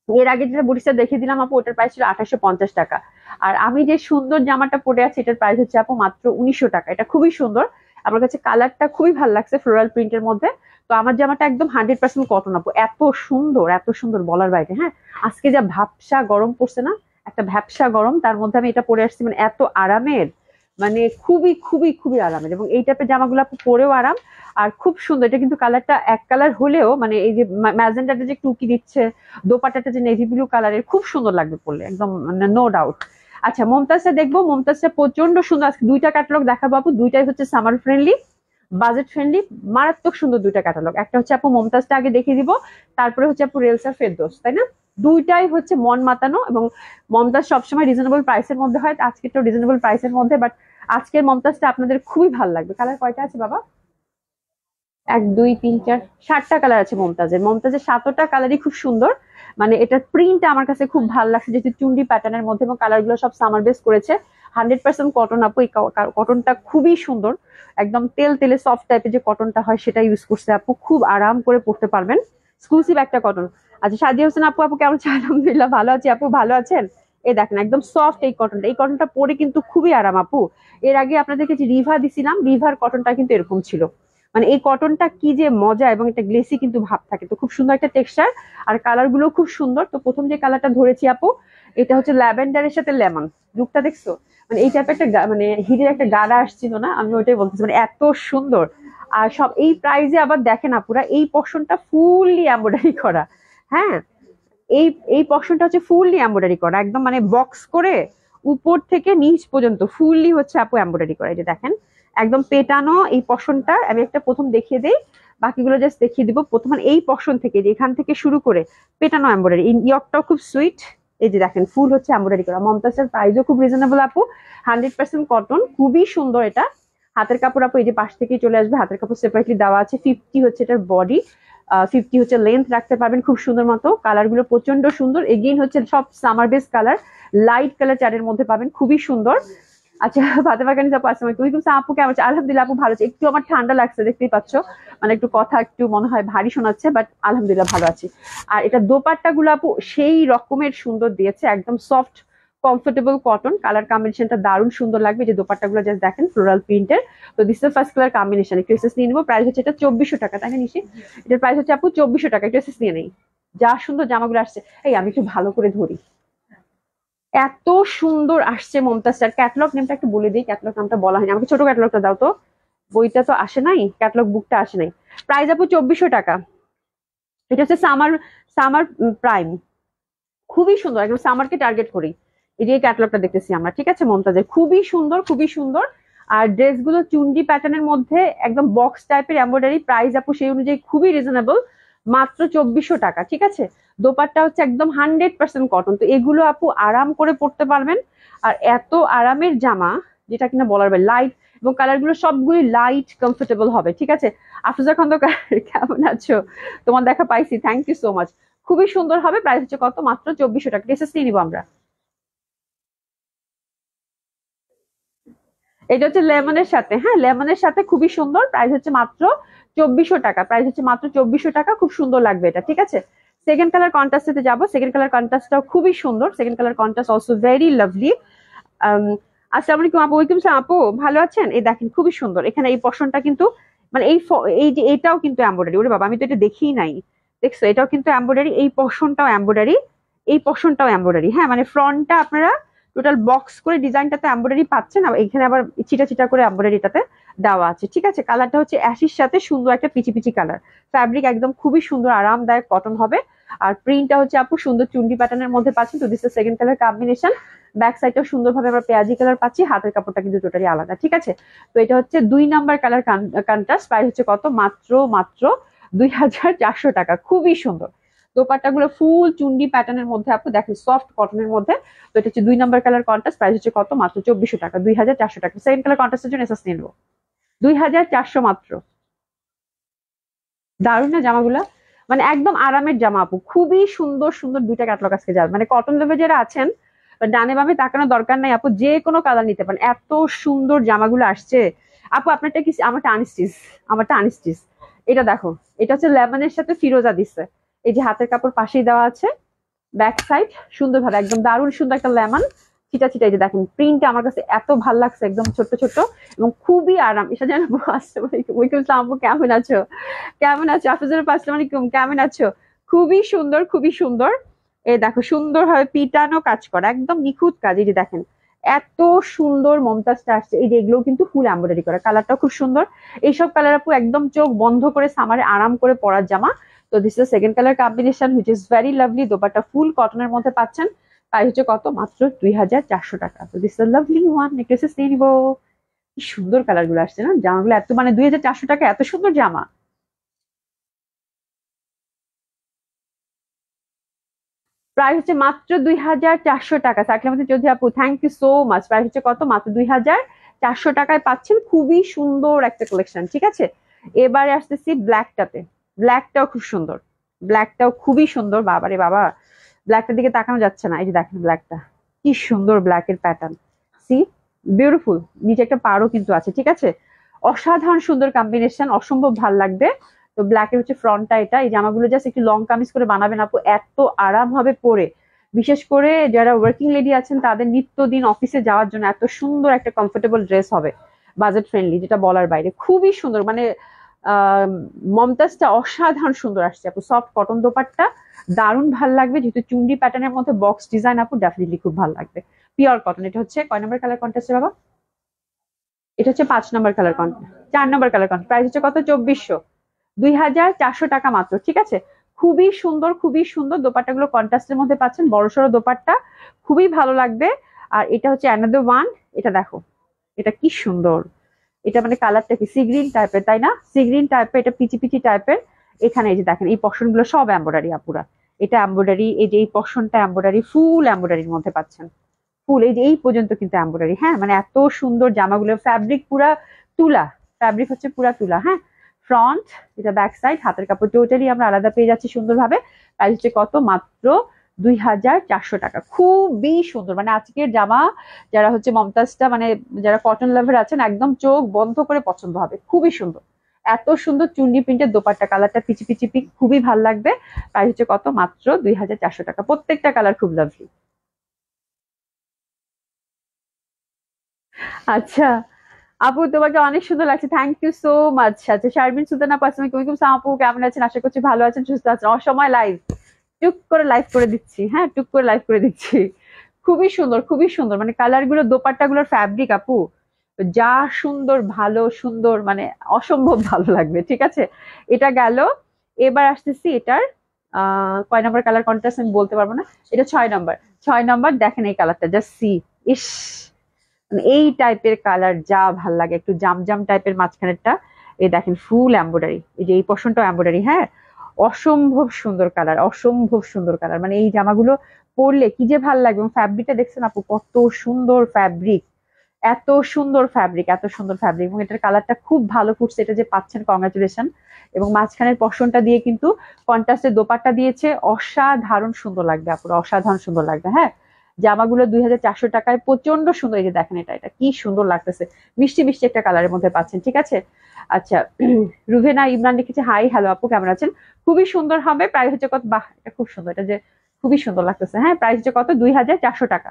এর আগে যেটা বুটিক্সটা দেখিয়ে দিলাম আপু, ওটার প্রাইস ছিল 2850 টাকা। আর আমি যে সুন্দর জামাটা পরে আছি, এটার প্রাইস হচ্ছে আপু মাত্র 1900 টাকা। এটা খুবই সুন্দর, আমার কাছে কালারটা খুবই ভালো লাগছে, ফ্লোরাল প্রিন্টের মধ্যে। তো আমার জামাটা একদম 100% কটন আপু, এত সুন্দর, এত সুন্দর বলার বাইরে। হ্যাঁ, আজকে যা ভাবসা গরম পড়ছে না, একটা ভ্যাপসা গরম, তার মধ্যে আমি এটা পরে আসছি, মানে এত আরামের, মানে খুবই আরামের। এবং এই টাইপের জামাগুলো আপু পরেও আরাম, আর খুব সুন্দর। এটা কিন্তু কালারটা এক কালার হলেও, মানে এই যে ম্যাজেন্টাটা যে টুকি দিচ্ছে, দোপাট্টাটা যে নেভি ব্লু কালারের, খুব সুন্দর লাগবে পরলে, একদম নো ডাউট। আচ্ছা, মমতাজটা দেখবো, মমতাজটা প্রচন্ড সুন্দর। আজকে দুইটা ক্যাটালগ দেখাবো আপু, দুইটাই হচ্ছে সামার ফ্রেন্ডলি, বাজেট ফ্রেন্ডলি, মারাত্মক সুন্দর দুইটা ক্যাটালগ। একটা হচ্ছে আপু মমতাজটা আগে দেখিয়ে দিব, তারপরে হচ্ছে আপু রেলসা ফেরদৌস, তাই না? দুইটাই হচ্ছে মন মাতানো, এবং মমতাজ সবসময় রিজনেবল প্রাইসের মধ্যে হয়, আজকেরটা রিজনেবল প্রাইসের মধ্যে, বাট আজকের মমতাজটা আপনাদের খুবই ভালো লাগবে। কালার কয়টা আছে বাবা? 1 2 3 4 7টা কালার আছে মমতাজের। মমতাজের 7টা কালারই খুব সুন্দর, মানে এটার প্রিন্টটা আমার কাছে খুব ভালো লাগছে, যেহেতু চুন্ডি প্যাটার্নের মধ্যে, এবং কালার গুলো সব সামার বেস করেছে। 100% কটন আপু, এই কটনটা খুবই সুন্দর, একদম তেল তেলে সফট টাইপের যে কটনটা হয় সেটা ইউজ করছে আপু, খুব আরাম করে পড়তে পারবেন, এক্সক্লুসিভ একটা কটন। আচ্ছা, সাদিয়া হোসেন আপু, আপু কেমন আছেন? আলহামদুলিল্লাহ ভালো আছি আপু, ভালো আছেন? এই দেখেন একদম সফট এই কটনটা, এই কটনটা পরে কিন্তু খুবই আরাম আপু। এর আগে আপনাদেরকে যে রিভা দিছিলাম, রিভার কটনটা কিন্তু এরকম ছিল, মানে এই কটনটা কি যে মজা, এবং এটা গ্লেসি কিন্তু ভাব থাকে, তো খুব সুন্দর একটা টেক্সচার। আর কালার গুলো খুব সুন্দর। তো প্রথম যে কালারটা ধরেছি আপু, এটা হচ্ছে ল্যাভেন্ডারের সাথে লেমন, লুকটা দেখছো? মানে এই টাইপের একটা মানে হিরের একটা গাড়া আসছিল না, আমি ওইটাই বলতেছি, মানে এত সুন্দর। আর সব এই প্রাইজে আবার দেখেন আপুরা, এই পশনটা ফুললি এমব্রয়ডারি করা। হ্যাঁ, এই এই পশনটা হচ্ছে ফুললি এমব্রয়ডারি করা, একদম মানে বক্স করে উপর থেকে নিচ পর্যন্ত ফুললি হচ্ছে আপু এমব্রয়ডারি করা। এই যে দেখেন একদম পেটানো এই পশনটা, আমি একটা প্রথম দেখিয়ে দেই, বাকিগুলো জাস্ট দেখিয়ে দিব। প্রথম এই পশন থেকে, যে এখান থেকে শুরু করে পেটানো এমব্রয়ডারি, এই ইয়কটাও খুব সুইট। এই যে দেখেন ফুল হচ্ছে এমব্রয়ডারি করা। মমতাজের প্রাইসও খুব রিজনেবল আপু, 100% কটন, খুবই সুন্দর এটা। হাতের কাপড় আপু এই যে পাশ থেকেই চলে আসবে, হাতের কাপড় সেপারেটলি দেওয়া আছে। 50 হচ্ছে এটার বডি, 50 হচ্ছে লেন্থ রাখতে পারবেন খুব সুন্দর মতো। কালার গুলো প্রচন্ড সুন্দর, এগেইন হচ্ছে সব summer base colour, light colour চারের মধ্যে পাবেন, খুবই সুন্দর। আচ্ছা, ফাতেমা কানিজ আপু আসসালামু আলাইকুম, আপু কেমন আছে? আলহামদুলিল্লাহ আপু ভালো আছে, একটু আমার ঠান্ডা লাগছে দেখতেই পাচ্ছ, মানে একটু কথা একটু মনে হয় ভারী শোনাচ্ছে, বাট আলহামদুলিল্লাহ ভালো আছি। আর এটা দোপাট্টা গুলো আপু সেই রকমের সুন্দর দিয়েছে, একদম সফট কমফোর্টেবল কটন, কালার কম্বিনেশনটা দারুণ সুন্দর লাগবে। যে দোপাট্টা গুলো জাস্ট দেখেন ফ্লোরাল প্রিন্টের। তো this is first colour combination, একটু এসএস নিয়ে নিবো। প্রাইস হচ্ছে এটা 2400 টাকা, তাই না নিশি? এটার প্রাইস হচ্ছে আপু 2400 টাকা, একটু এসএস নিয়ে নেই। যা সুন্দর জামাগুলো আসছে, এই আমি একটু ভালো করে ধরি, এত সুন্দর আসছে মমতাজটার। ক্যাটালগ নেমটা একটু বলে দিই, ক্যাটালগ নামটা বলা হয়নি আমাকে, ছোট ক্যাটালগটা দাও তো, বইটা তো আসে নাই, ক্যাটালগ বুকটা আসে নাই। প্রাইস আপু 2400 টাকা, এটা হচ্ছে সামার, সামার প্রাইম, খুবই সুন্দর, একদম সামারকে টার্গেট করি। এই যে ক্যাটালগটা দেখতেছি আমরা, ঠিক আছে মমতাজের, খুবই সুন্দর খুবই সুন্দর। আর ড্রেসগুলো চুনরি প্যাটার্নের মধ্যে একদম বক্স টাইপের এমব্রয়ডারি, প্রাইস আপু সেই অনুযায়ী খুবই রিজনেবল, মাত্র 2400 টাকা, ঠিক আছে। দোপাট্টা হচ্ছে একদম 100% কটন, তো এগুলো আপু আরাম করে পরতে পারবেন। আর এত আরামের জামা যেটা কিনা বলার বাইরে, লাইট, এবং কালার গুলো সবগুলি লাইট কমফোর্টেবল হবে, ঠিক আছে। আফরোজা খন্দকার কেমন আছো, তোমার দেখা পাইছি, থ্যাংক ইউ সো মাচ। খুবই সুন্দর হবে, প্রাইস হচ্ছে কত, মাত্র 2400 টাকা। ড্রেসেস নিয়ে নিবো আমরা। এটা হচ্ছে লেমনের সাথে, হ্যাঁ লেমনের সাথে, খুবই সুন্দর, প্রাইস হচ্ছে মাত্র 2400 টাকা, প্রাইস হচ্ছে মাত্র 2400 টাকা, খুব সুন্দর লাগবে এটা, ঠিক আছে। সেকেন্ড কালার কন্ট্রাস্টে যাবো, সেকেন্ড কালার কন্ট্রাস্টটাও খুবই সুন্দর, second colour contrast also very lovely. আসসালামু আলাইকুম আপু, ওয়ালাইকুম আসসালাম আপু, ভালো আছেন? এই দেখেন খুবই সুন্দর, এখানে এই পশনটা কিন্তু মানে এই যে এটাও কিন্তু এমব্রয়ডারি, ওরে বাবা আমি তো এটা দেখিই নাই, দেখছো এটাও কিন্তু এমব্রয়ডারি, এই পশনটাও এমব্রয়ডারি, এই পশনটাও এমব্রয়ডারি, হ্যাঁ মানে ফ্রন্টটা আপনারা টোটাল বক্স করে ডিজাইনটাতে এমব্রয়ডারি পাচ্ছেন, আর এখানে আবার চিটা চিটা করে এমব্রয়ডারিটাতে দেওয়া আছে, ঠিক আছে। কালারটা হচ্ছে অ্যাশির সাথে সুন্দর একটা পিচি পিচি কালার, ফ্যাব্রিক একদম খুবই সুন্দর আরামদায়ক কটন হবে। আর প্রিন্টটা হচ্ছে আপু সুন্দর চুন্ডি প্যাটার্নের মধ্যে পাচ্ছেন, তো this is second colour combination. Back সাইডটাও সুন্দরভাবে আমরা পেঁয়াজি কালার পাচ্ছি, হাতের কাপড়টা কিন্তু টোটালি আলাদা, ঠিক আছে। তো এটা হচ্ছে 2 নাম্বার কালার কন্ট্রাস্ট, প্রাইস হচ্ছে কত, মাত্র মাত্র 2400 টাকা, খুবই সুন্দর। দোপাট্টাগুলো ফুল চুন্ডি প্যাটার্নের মধ্যে আপু দেখেন, সফট কটনের মধ্যে। তো এটা হচ্ছে 2 নাম্বার কালার কন্ট্রাস্ট, প্রাইস হচ্ছে কত, মাত্র 2400 টাকা, 2400 টাকা। সেকেন্ড কালার কন্ট্রাস্টের জন্য এসএস নিয়ে নেবো, 2400 মাত্র। দারুণ না জামাগুলা, মানে একদম আরামের জামা আপু, খুবই সুন্দর সুন্দর দুইটা ক্যাটালগ আজকে যাবে, মানে কটন লেভেল যারা আছেন ডানে বামে তাকানোর দরকার নাই আপু, যে কোনো কালার নিতে পারেন, এত সুন্দর জামাগুলো আসছে। আপু আপনারটা কি, আমারটা আনস্টিচ, আমারটা আনস্টিচ। এটা দেখো, এটা হচ্ছে লেমনের সাথে ফিরোজা দিচ্ছে, এই যে হাতের কাপড় পাশেই দেওয়া আছে, ব্যাক সাইড সুন্দরভাবে একদম দারুণ সুন্দর একটা লেমন চিটা চিটা, এই যে দেখেন প্রিন্টটা আমার কাছে এত ভাল লাগছে, একদম ছোট্ট ছোট্ট এবং খুবই আরাম। এটা যেন আসসালামু আলাইকুম, ওয়ালাইকুম আসসালাম আপু, কেমন আছো, কেমন আছো আফজাল, আসসালামু আলাইকুম, কেমন আছো? খুবই সুন্দর খুবই সুন্দর, এই দেখো সুন্দর ভাবে পিটানো কাজ করা, একদম নিখুঁত কাজ, এই যে দেখেন এত সুন্দর মমতাজটা আসছে, এই যে এগুলো কিন্তু ফুল এমব্রয়ডারি করা, কালারটাও খুব সুন্দর। এইসব কালার আপু একদম চোখ বন্ধ করে সামারে আরাম করে পরার জামা। তো this is second colour combination which is very lovely, dupatta full কটনের মধ্যে পাচ্ছেন, প্রাইস হচ্ছে কত, মাত্র 2400 টাকা। তো দিস ইজ লাভলি ওয়ান, নেকলেসেস নিয়ে নিবো। কি সুন্দর কালার গুলো আসছে না, জামাগুলো এত মানে 2400 টাকা এত সুন্দর জামা। প্রাইস হচ্ছে মাত্র 2400 টাকা। সাকিলামতি চৌধুরী আপু thank you so much. Price হচ্ছে কত, মাত্র 2400 টাকায় পাচ্ছেন খুবই সুন্দর একটা কালেকশন, ঠিক আছে। এবারে আসতেছি ব্ল্যাকটাতে, ব্ল্যাকটাও খুব সুন্দর, ব্ল্যাকটাও খুবই সুন্দর, বাবারে বাবা ব্ল্যাকটার দিকে তাকানো যাচ্ছে না, এই যে দেখেন ব্ল্যাকটা কি সুন্দর, ব্ল্যাকের প্যাটার্ন, সি বিউটিফুল, নিচে একটা পাড়ও কিন্তু আছে, ঠিক আছে। অসাধারণ সুন্দর কম্বিনেশন, অসম্ভব ভাল লাগবে। তো ব্ল্যাকের হচ্ছে ফ্রন্টটা, এটা এই জামাগুলো জাস্ট একটু লং কামিজ করে বানাবেন আপু, এত আরাম হবে পরে, বিশেষ করে যারা ওয়ার্কিং লেডি আছেন তাদের নিত্যদিন অফিসে যাওয়ার জন্য এত সুন্দর একটা কমফোর্টেবল ড্রেস হবে, বাজেট ফ্রেন্ডলি, যেটা বলার বাইরে, খুবই সুন্দর। মানে আহ মমতাজটা অসাধারণ সুন্দর আসছে আপু, সফট কটন দোপাট্টা, দারুণ ভাল লাগবে, যেহেতু চুন্ডি প্যাটার্নের মধ্যে বক্স ডিজাইন আপু, ডেফিনেটলি খুব ভালো লাগবে। পিওর কটন, এটা হচ্ছে কয় নম্বর কালার কন্ট্রাস্টে বাবা, এটা হচ্ছে 5 নম্বর কালার কন্ট্রাস্ট, 4 নম্বর কালার কন্ট্রাস্ট, প্রাইস হচ্ছে কত, 2400, 2400 টাকা মাত্র, ঠিক আছে। খুবই সুন্দর খুবই সুন্দর, দোপাট্টাগুলো কন্ট্রাস্টের মধ্যে পাচ্ছেন, বড়সড় দোপাট্টা, খুবই ভালো লাগবে। আর এটা হচ্ছে অ্যানাদার ওয়ান, এটা দেখো এটা কি সুন্দর, এটা মানে কালারটা কি সি গ্রিন টাইপের, তাই না, সি গ্রিন টাইপের, এটা পিচি পিচি টাইপের। এখানে এই যে দেখেন এই পশন গুলো সব এম্বয়ডারি আপুরা, এটা এম্বয়ডারি, এই যে এই পশনটা এম্বয়ডারি, ফুল এম্বয়ডারির মধ্যে পাচ্ছেন, ফুল এই যে এই পর্যন্ত কিন্তু এম্বয়ডারি, হ্যাঁ মানে এত সুন্দর জামাগুলো, ফ্যাব্রিক পুরা তুলা, ফ্যাব্রিক হচ্ছে পুরা তুলা, হ্যাঁ। ফ্রন্ট, এটা ব্যাক সাইড, হাতের কাপড় টোটালি আমরা আলাদা পেয়ে যাচ্ছি সুন্দরভাবে। প্রাইস হচ্ছে কত, মাত্র 2400 টাকা, খুবই সুন্দর, মানে আজকের জামা যারা হচ্ছে মমতাজটা মানে যারা কটন লাভার আছেন একদম চোখ বন্ধ করে পছন্দ হবে, খুবই সুন্দর। এত সুন্দর চুন্ডি প্রিন্টের দোপাট্টা, কালারটা পিচি পিচি পিঙ্ক, খুবই ভালো লাগবে। প্রাইস হচ্ছে কত, মাত্র 2400 টাকা, প্রত্যেকটা কালার খুব লাভলি। আচ্ছা আপু তোমাকে অনেক সুন্দর লাগছে, থ্যাংক ইউ সো মাচ। আচ্ছা শারমিন সুলতানা পাসমি, ওয়ালাইকুম আসসালাম আপু, কেমন আছেন, আশা করছি ভালো আছেন সুস্থ আছেন। অসময় লাইভ, টুক করে লাইভ করে দিচ্ছি, হ্যাঁ টুক করে লাইভ করে দিচ্ছি। খুবই সুন্দর খুবই সুন্দর, মানে কালার গুলো দোপাট্টা গুলোর ফ্যাব্রিক আপু যা সুন্দর, ভালো সুন্দর, মানে অসম্ভব ভালো লাগবে, ঠিক আছে। এটা গেল, এবার আসতেছি এটার কয় নাম্বার কালার কন্ট্রাস্ট আমি বলতে পারবো না, এটা 6 নাম্বার। 6 নাম্বার, দেখেন এই কালারটা, জাস্ট সি। ইস, মানে এই টাইপের কালার যা ভাল লাগে, একটু জাম জাম টাইপের মাঝখানেরটা। এই দেখেন ফুল এম্ব্রয়ডারি, এই যে এই পোর্শনটা এম্ব্রয়ডারি, হ্যাঁ, অসম্ভব সুন্দর কালার, অসম্ভব সুন্দর কালার। মানে এই জামাগুলো পরলে কি যে ভাল লাগবে। এবং ফ্যাব্রিকটা দেখছেন আপু, কত সুন্দর ফ্যাব্রিক, এত সুন্দর ফ্যাব্রিক, এত সুন্দর ফ্যাব্রিক। এবং এটার কালারটা খুব ভালো ফুটছে, এটা যে পাচ্ছেন কংগ্রাচুলেশন। এবং মাঝখানের পশনটা দিয়ে কিন্তু কন্ট্রাস্টের দোপাট্টা দিয়েছে, অসাধারণ সুন্দর লাগবে আপুরা, অসাধারণ সুন্দর লাগবে। হ্যাঁ, জামাগুলো 2400 টাকায় প্রচন্ড সুন্দর। এই যে দেখেন এটা, এটা কি সুন্দর লাগতেছে, মিষ্টি মিষ্টি একটা কালারের মধ্যে পাচ্ছেন, ঠিক আছে। আচ্ছা, রুভেনা ইমরান লিখেছে হাই, হ্যালো আপু, কেমন আছেন? খুবই সুন্দর হবে, প্রাইস হচ্ছে কত? বাহ, এটা খুব সুন্দর, এটা যে খুবই সুন্দর লাগতেছে। হ্যাঁ, প্রাইস হচ্ছে কত? 2400 টাকা।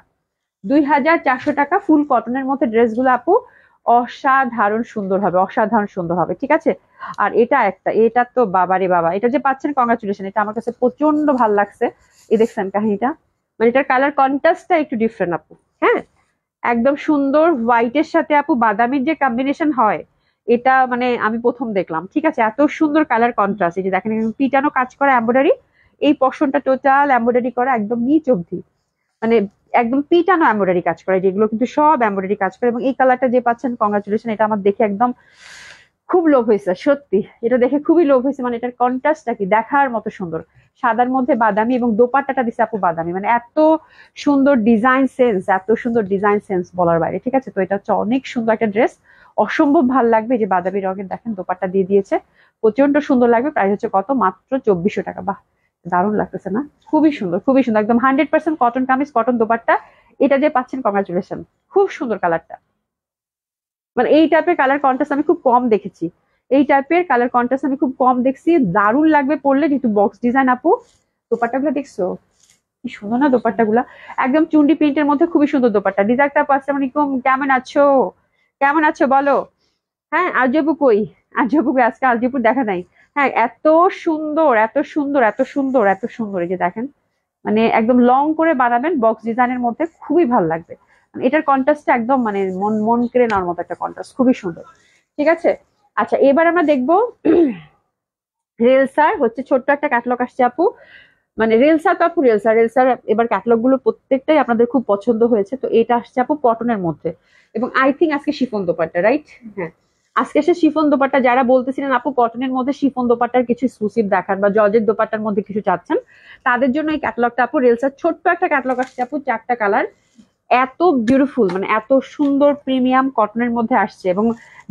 2400 টাকা ফুল কটনের মধ্যে ড্রেসগুলো আপু অসাধারণ সুন্দর হবে, অসাধারণ সুন্দর হবে, ঠিক আছে। আর এটা একটা, এটা তো বাবারে বাবা, এটা যে পাচ্ছেন কংগ্রাচুলেশন, এটা আমার কাছে প্রচন্ড ভাল লাগছে। এই দেখছেন কাহিনীটা, মানে এটার কালার কন্ট্রাস্টটা একটু ডিফারেন্ট আপু। হ্যাঁ, একদম সুন্দর হোয়াইটের সাথে আপু বাদামির যে কম্বিনেশন হয়, এটা মানে আমি প্রথম দেখলাম, ঠিক আছে। এত সুন্দর কালার কন্ট্রাস্ট, এই যে দেখেন পিটানো কাজ করা এমব্রয়ডারি, এই পশনটা টোটাল এমব্রয়ডারি করা একদম নিচ অব্দি, মানে একদম পিটানো এমব্রয়ডারি কাজ করে, যেগুলো কিন্তু সব এমব্রয়ডারি কাজ করে। এবং এই কালারটা যে পাচ্ছেন কংগ্রাচুলেশন, এটা আমার দেখে একদম খুব লোভ হয়েছে, সত্যি এটা দেখে খুবই লোভ হয়েছে। মানে এটার কন্ট্রাস্টটা কি দেখার মতো সুন্দর, সাদার মধ্যে বাদামি, এবং দোপাট্টাটা দিছে আপু বাদামি, মানে এত সুন্দর ডিজাইন সেন্স, এত সুন্দর ডিজাইন সেন্স বলার বাইরে, ঠিক আছে। তো এটা হচ্ছে অনেক সুন্দর একটা ড্রেস, অসম্ভব ভাল লাগবে। এই যে বাদামি রঙের দেখেন দোপাট্টা দিয়ে দিয়েছে, প্রচন্ড সুন্দর লাগবে। প্রাইস হচ্ছে কত? মাত্র 2400 টাকা। বাহ, দারুণ লাগতেছে না? খুবই সুন্দর, খুবই সুন্দর, একদম 100% কটন কামিজ, কটন দোপাট্টা, এটা যে পাচ্ছেন কংগ্রাচুলেশন। খুব সুন্দর কালারটা, মানে এই টাইপের কালার কন্ট্রাস্ট আমি খুব কম দেখেছি, এই টাইপের কালার কন্ট্রাস্ট আমি খুব কম দেখছি। দারুণ লাগবে পরলে, যেহেতু বক্স ডিজাইন আপু। দোপাট্টাগুলো দেখছো কি সুন্দর না? দোপাট্টাগুলা একদম চুন্ডি প্রিন্টের মধ্যে খুবই সুন্দর দোপাট্টা। ডিজাইনটা আপু, আসসালামু আলাইকুম, কেমন আছো? কেমন আছো বলো? হ্যাঁ, আরজেবু কই? আরজেবু কই? আজকে আরজেবু দেখা নাই। হ্যাঁ, এত সুন্দর, এত সুন্দর, এত সুন্দর, এত সুন্দর। এই যে দেখেন, মানে একদম লং করে বানাবেন বক্স ডিজাইনের মধ্যে, খুবই ভালো লাগবে। মানে এটার কন্ট্রাস্টটা একদম মানে মন মন কেড়ে নেওয়ার মতো একটা কন্ট্রাস্ট, খুবই সুন্দর, ঠিক আছে। আচ্ছা, এবার আমরা দেখবো রেলসার হচ্ছে ছোট্ট একটা ক্যাটালগ আসছে আপু। মানে রেলসার তো আপু, রেলসার রেলসার এবার ক্যাটালগ গুলো প্রত্যেকটাই আপনাদের খুব পছন্দ হয়েছে। তো এটা আসছে আপু কটনের মধ্যে, এবং আই থিঙ্ক আজকে শিফন দোপাট্টা, রাইট? হ্যাঁ, আজকে সে শিফন দোপাট্টা, যারা বলতেছিলেন আপু কটনের মধ্যে শিফন দোপাট্টার কিছু এক্সক্লুসিভ দেখান বা জর্জের দোপাট্টার মধ্যে কিছু চাচ্ছেন, তাদের জন্য এই ক্যাটালগটা আপু। রেলসার ছোট্ট একটা ক্যাটালগ আসছে আপু, 4টা কালার, এত বিউটিফুল, মানে এত সুন্দর প্রিমিয়াম কটনের মধ্যে আসছে। এবং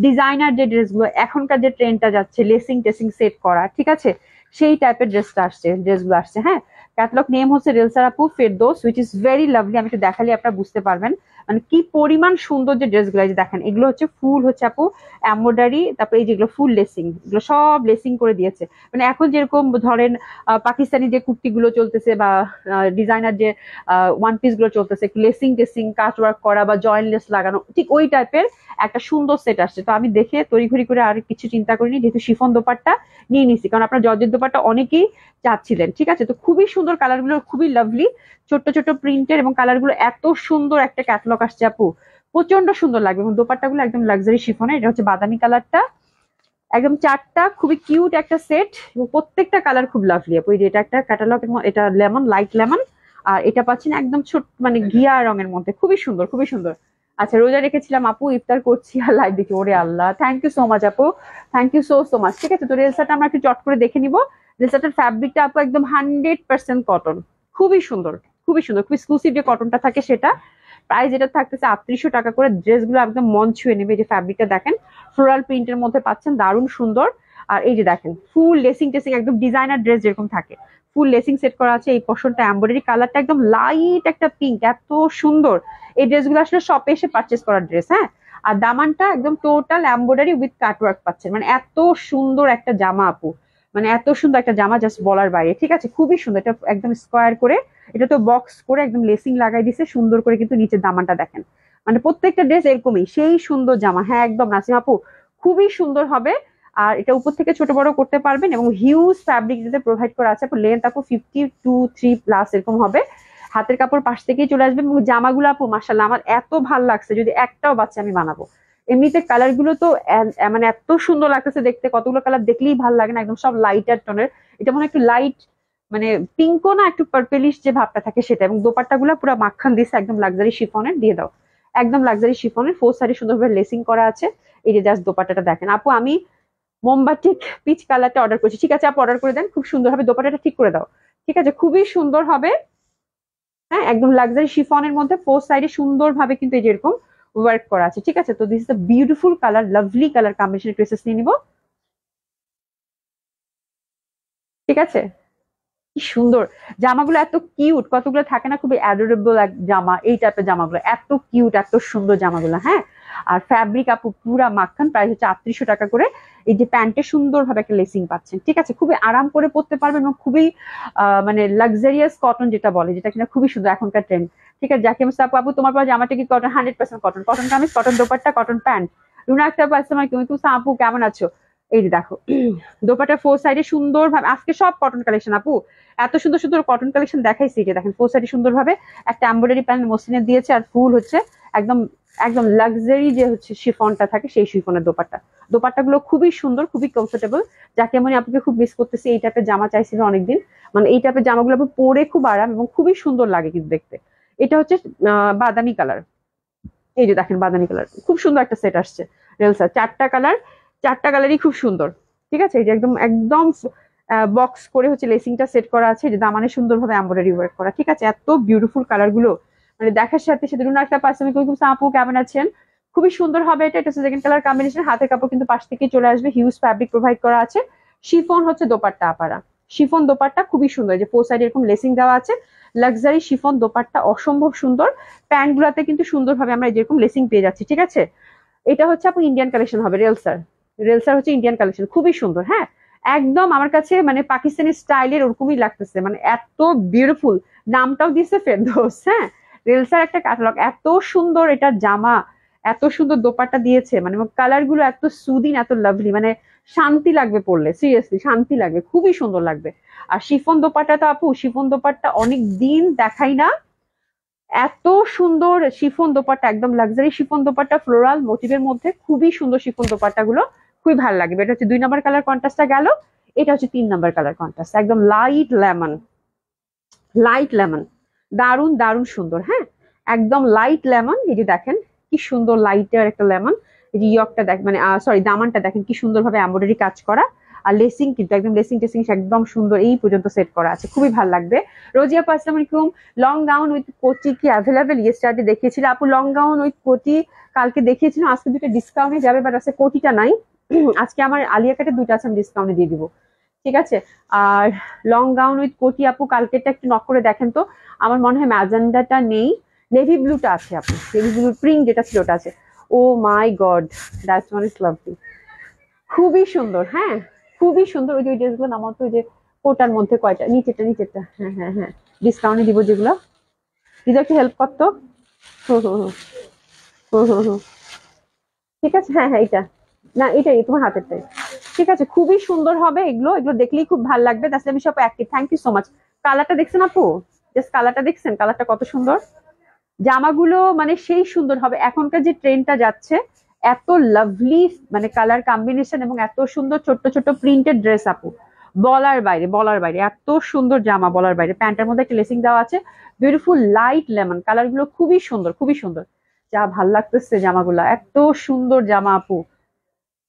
ডিজাইনার যে ড্রেসগুলো, এখনকার যে ট্রেন্ডটা যাচ্ছে লেসিং টেসিং সেট করা, ঠিক আছে, সেই টাইপের ড্রেসটা আসছে, ড্রেসগুলো আসছে। হ্যাঁ, ক্যাটালগ নেম হচ্ছে রেলসার আপু Ferdous, which is very lovely. আমি একটু দেখালে আপনারা বুঝতে পারবেন মানে কি পরিমাণ সুন্দর যে ড্রেসগুলো। যে দেখেন, এগুলো হচ্ছে ফুল হচ্ছে আপু এমব্রয়ডারি, তারপরে এই যেগুলো ফুল লেসিং, এগুলো সব লেসিং করে দিয়েছে। মানে এখন যেরকম ধরেন পাকিস্তানি যে কুর্তিগুলো চলতেছে বা ডিজাইনার যে ওয়ান পিস গুলো চলতেছে, একটু লেসিং টেসিং কাট ওয়ার্ক করা বা জয়েন্টলেস লাগানো, ঠিক ওই টাইপের একটা সুন্দর সেট আসছে। তো আমি দেখে তড়িঘড়ি করে আর কিছু চিন্তা করিনি, যেহেতু শিফন দোপাট্টা নিয়ে নিছি, কারণ আপনার জর্জের দোপাট্টা অনেকেই চাচ্ছিলেন, ঠিক আছে। তো খুবই সুন্দর কালারগুলো, খুবই লাভলি, ছোট্ট ছোট্ট প্রিন্টের, এবং কালারগুলো এত সুন্দর একটা ক্যাটালগ আসছে আপু, প্রচন্ড সুন্দর লাগবে। এবং দোপাট্টাগুলো একদম লাক্সারি শিফনের, এটা হচ্ছে বাদামি কালারটা, একদম 4টা খুবই কিউট একটা সেট, এবং প্রত্যেকটা কালার খুব লাভলি আপু। এই যে এটা একটা ক্যাটালগ, এটা লেমন, লাইট লেমন, আর এটা পাচ্ছেন একদম ছোট মানে ঘিয়া রঙের মধ্যে, খুবই সুন্দর, খুবই সুন্দর। আচ্ছা, রোজা রেখেছিলাম আপু, ইফতার করছি আর লাইভ দেখি, ওরে আল্লাহ, থ্যাংক ইউ সো মাচ আপু, thank you so so much. ঠিক আছে, তো রেলসাটা আমরা একটু চট করে দেখে নিবো। রেলসাটার ফ্যাব্রিকটা আপু একদম 100% কটন, খুবই সুন্দর, খুবই সুন্দর, খুব এক্সক্লুসিভ যে কটনটা থাকে সেটা। প্রাইস এটা থাকতেছে 3800 টাকা করে। ড্রেসগুলো একদম মন ছুঁয়ে নেবে। যে ফ্যাব্রিকটা দেখেন, ফ্লোরাল প্রিন্টের মধ্যে পাচ্ছেন, দারুণ সুন্দর। আর এই যে দেখেন ফুল লেসিং টেসিং, একদম ডিজাইনার ড্রেস যেরকম থাকে, ফুল লেসিং সেট করা আছে। এই পোর্শনটা এমব্রয়ডারি, কালারটা একদম লাইট একটা পিঙ্ক, এত সুন্দর। এই ড্রেসগুলো আসলে শপে এসে পারচেস করার ড্রেস। হ্যাঁ, আর দামানটা একদম টোটাল এমব্রয়ডারি উইথ কাটওয়ার্ক পাচ্ছেন। মানে এত সুন্দর একটা জামা আপু, মানে এত সুন্দর একটা জামা, জাস্ট বলার বাইরে, ঠিক আছে, খুবই সুন্দর। এটা একদম স্কোয়ার করে, এটা তো বক্স করে একদম লেসিং লাগাই দিছে সুন্দর করে, কিন্তু নিচের দামানটা দেখেন, মানে প্রত্যেকটা ড্রেস এরকমই সেই সুন্দর জামা। হ্যাঁ একদম নাসিম আপু, খুবই সুন্দর হবে। আর এটা উপর থেকে ছোট বড় করতে পারবেন, এবং হিউজ ফ্যাব্রিক যেটা প্রোভাইড করা আছে আপু। লেন্থ আপু 52-3+ এরকম হবে। হাতের কাপড় পাশ থেকেই চলে আসবে। এবং জামাগুলো আপু মাশাল্লাহ আমার এত ভাল লাগছে, যদি একটাও বাচ্চা আমি বানাবো। এমনিতে কালার গুলো তো মানে এত সুন্দর লাগতেছে দেখতে, কতগুলো কালার দেখলেই ভাল লাগে না, একদম সব লাইটার টোনের। এটা মনে হয় একটু লাইট মানে পিঙ্কও না, একটু পার্পেলিশ যে ভাবটা থাকে সেটা। এবং দোপাট্টাগুলো পুরো মাখন দিছে, একদম লাক্সারি শিফনের দিয়ে দাও, একদম লাক্সারি শিফনের 4 সাইডে সুন্দরভাবে লেসিং করা আছে। এই যে জাস্ট দোপাট্টাটা দেখেন আপু, আমি মোমবাতি পিচ কালারটা অর্ডার করছি। ঠিক আছে আপু, অর্ডার করে দেন, খুব সুন্দর হবে, দোপাট্টাটা ঠিক করে দাও। ঠিক আছে, খুবই সুন্দর হবে। হ্যাঁ, একদম লাক্সারি শিফনের মধ্যে 4 সাইডে সুন্দরভাবে কিন্তু এই যে এরকম ওয়ার্ক করা আছে। ঠিক আছে, তো this is the beautiful colour, lovely colour combination dresses নিয়ে নিবো। ঠিক আছে, কি সুন্দর জামাগুলো, এত কিউট, কতগুলো থাকে না খুবই অ্যাডোরেবল এক জামা, এই টাইপের জামাগুলো এত কিউট, এত সুন্দর জামাগুলো। হ্যাঁ, আর ফ্যাব্রিক আপু পুরা মাখন, প্রাইস হচ্ছে 3800 টাকা করে। এই যে প্যান্টে সুন্দরভাবে একটা লেসিং পাচ্ছেন। ঠিক আছে, খুবই আরাম করে পরতে পারবেন এবং খুবই মানে লাক্সারিয়াস কটন যেটা বলে, যেটা কিনা খুবই সুন্দর এখনকার ট্রেন্ড। ঠিক আছে, জাকিম আপু, আপু তোমার পর জামাটা কি cotton? 100% cotton, cotton kameez, cotton dupatta, cotton pant. Runa একটা আপু আসসালামু আলাইকুম, আপু কেমন আছো? এই যে দেখো দোপাট্টা 4 সাইডে সুন্দর ভাবে, আজকে সব কটন কালেকশন আপু, এত সুন্দর সুন্দর কটন কালেকশন দেখাইছি। যে দেখেন 4 সাইডে সুন্দর ভাবে একটা এমব্রয়ডারি প্যানেল মসলিনের দিয়েছে, আর ফুল হচ্ছে একদম একদম লাক্সারি যে হচ্ছে শিফনটা থাকে সেই শিফনের দোপাট্টা। দোপাট্টাগুলো খুবই সুন্দর, খুবই কমফোর্টেবল। যাকে আমি আপনাকে খুব মিস করতেছি, এই টাইপের জামা চাইছিল অনেকদিন। মানে এই টাইপের জামাগুলো আপনি পরে খুব আরাম এবং খুবই সুন্দর লাগে কিন্তু দেখতে। এটা হচ্ছে বাদামি কালার। এই যে দেখেন বাদামি কালার, খুব সুন্দর একটা সেট আসছে রেলসা, 4টা কালার, 4টা কালারই খুব সুন্দর। ঠিক আছে, এই যে একদম একদম বক্স করে হচ্ছে লেসিংটা সেট করা আছে, যে দামানে সুন্দরভাবে এমব্রয়ডারি ওয়ার্ক করা। ঠিক আছে, এত বিউটিফুল কালার গুলো, মানে দেখার সাথে সাথে রুনা একটা পার্সন আপু কেমন আছেন? খুবই সুন্দর হবে এটা। এটা হচ্ছে সেকেন্ড কালার কম্বিনেশন, হাতের কাপড় কিন্তু পাশ থেকে চলে আসবে, হিউজ ফ্যাব্রিক প্রোভাইড করা আছে। শিফন হচ্ছে দোপাট্টা আপারা, শিফন দোপাট্টা খুবই সুন্দর, যে 4 সাইডে এরকম লেসিং দেওয়া আছে, লাক্সারি শিফন দোপাট্টা অসম্ভব সুন্দর। প্যান্ট গুলাতে কিন্তু সুন্দরভাবে আমরা যেরকম লেসিং পেয়ে যাচ্ছি। ঠিক আছে, এটা হচ্ছে আপু ইন্ডিয়ান কালেকশন হবে, রেলসার, রেলসার হচ্ছে ইন্ডিয়ান কালেকশন, খুবই সুন্দর। হ্যাঁ, একদম আমার কাছে মানে পাকিস্তানি স্টাইলের ওরকমই লাগতেছে, মানে এত বিউটিফুল। নামটাও দিচ্ছে ফেরদৌস। হ্যাঁ, রেলসার একটা ক্যাটালগ, এত সুন্দর এটা জামা, এত সুন্দর দোপাট্টা দিয়েছে, মানে কালার গুলো এত সুদিন, এত লাভলি, মানে শান্তি লাগবে পড়লে, সিরিয়াসলি শান্তি লাগবে, খুবই সুন্দর লাগবে। আর শিফন দোপাট্টা তো আপু, শিফন দোপাট্টা অনেক দিন দেখাই না, এত সুন্দর শিফন দোপাট্টা, একদম লাক্সারি শিফন দোপাট্টা ফ্লোরাল মোটিভের মধ্যে, খুবই সুন্দর শিফন দোপাট্টা গুলো, খুবই ভালো লাগবে। এটা হচ্ছে 2 নাম্বার কালার কন্ট্রাস্টটা গেল, এটা হচ্ছে 3 নাম্বার কালার কন্ট্রাস্ট, একদম লাইট লেমন, লাইট লেমন, দারুন দারুন সুন্দর। হ্যাঁ, একদম লাইট লেমন, এই যে দেখেন কি সুন্দর লাইটের একটা লেমন। এই যে ইয়কটা দেখ, মানে সরি দামানটা দেখেন কি সুন্দরভাবে এমব্রয়ডারি কাজ করা, আর লেসিং কিন্তু একদম লেসিং টেসিং একদম সুন্দর এই পর্যন্ত সেট করা আছে, খুবই ভালো লাগবে। রোজিয়া আপু আসসালামু আলাইকুম, লং গাউন উইথ কোটি কি অ্যাভেলেবেল? ইয়েস্টারডে দেখিয়েছিল আপু লং গাউন উইথ কোটি, কালকে দেখিয়েছিল, আজকে দুটো ডিসকাউন্টে যাবে, বাট আজকে কোটিটা নাই। আজকে আমার আলিয়া কাটে দুটো আছে, আমি ডিসকাউন্টে দিয়ে দিব। ঠিক আছে, আর লং গাউন উইথ কোটি আপু কালকেরটা একটু নক করে দেখেন তো, আমার মনে হয় ম্যাজেন্ডাটা নেই, নেভি ব্লুটা আছে আপু, নেভি ব্লু প্রিন্ট যেটা ছিল ওটা আছে। Oh my God, that's one is lovely, খুবই সুন্দর। হ্যাঁ, খুবই সুন্দর। ওই যে ওই ড্রেসগুলো নামাও তো, ওই যে কোটার মধ্যে কয়টা, নিচেরটা নিচেরটা, হ্যাঁ হ্যাঁ হ্যাঁ, ডিসকাউন্টে দিব যেগুলো, দিদি একটু হেল্প করতো। হুম হুম হুম হুম হুম হুম, ঠিক আছে, হ্যাঁ হ্যাঁ, এটা না, এটাই তোমার হাতেরটাই। ঠিক আছে, খুবই সুন্দর হবে এগুলো, এগুলো দেখলেই খুব ভালো লাগবে। তাছাড়া আমি সব active, thank you so much. কালারটা দেখছেন আপু, জাস্ট কালারটা দেখছেন, কালারটা কত সুন্দর। জামাগুলো মানে সেই সুন্দর হবে, এখনকার যে ট্রেন্ডটা যাচ্ছে, এত লাভলি মানে কালার কম্বিনেশন এবং এত সুন্দর ছোট্ট ছোট্ট প্রিন্টেড ড্রেস আপু, বলার বাইরে, বলার বাইরে, এত সুন্দর জামা বলার বাইরে। প্যান্টের মধ্যে একটা লেসিং দেওয়া আছে, বিউটিফুল লাইট লেমন কালার গুলো, খুবই সুন্দর, খুবই সুন্দর। যা ভাল লাগতেছে জামাগুলা, এত সুন্দর জামা আপু।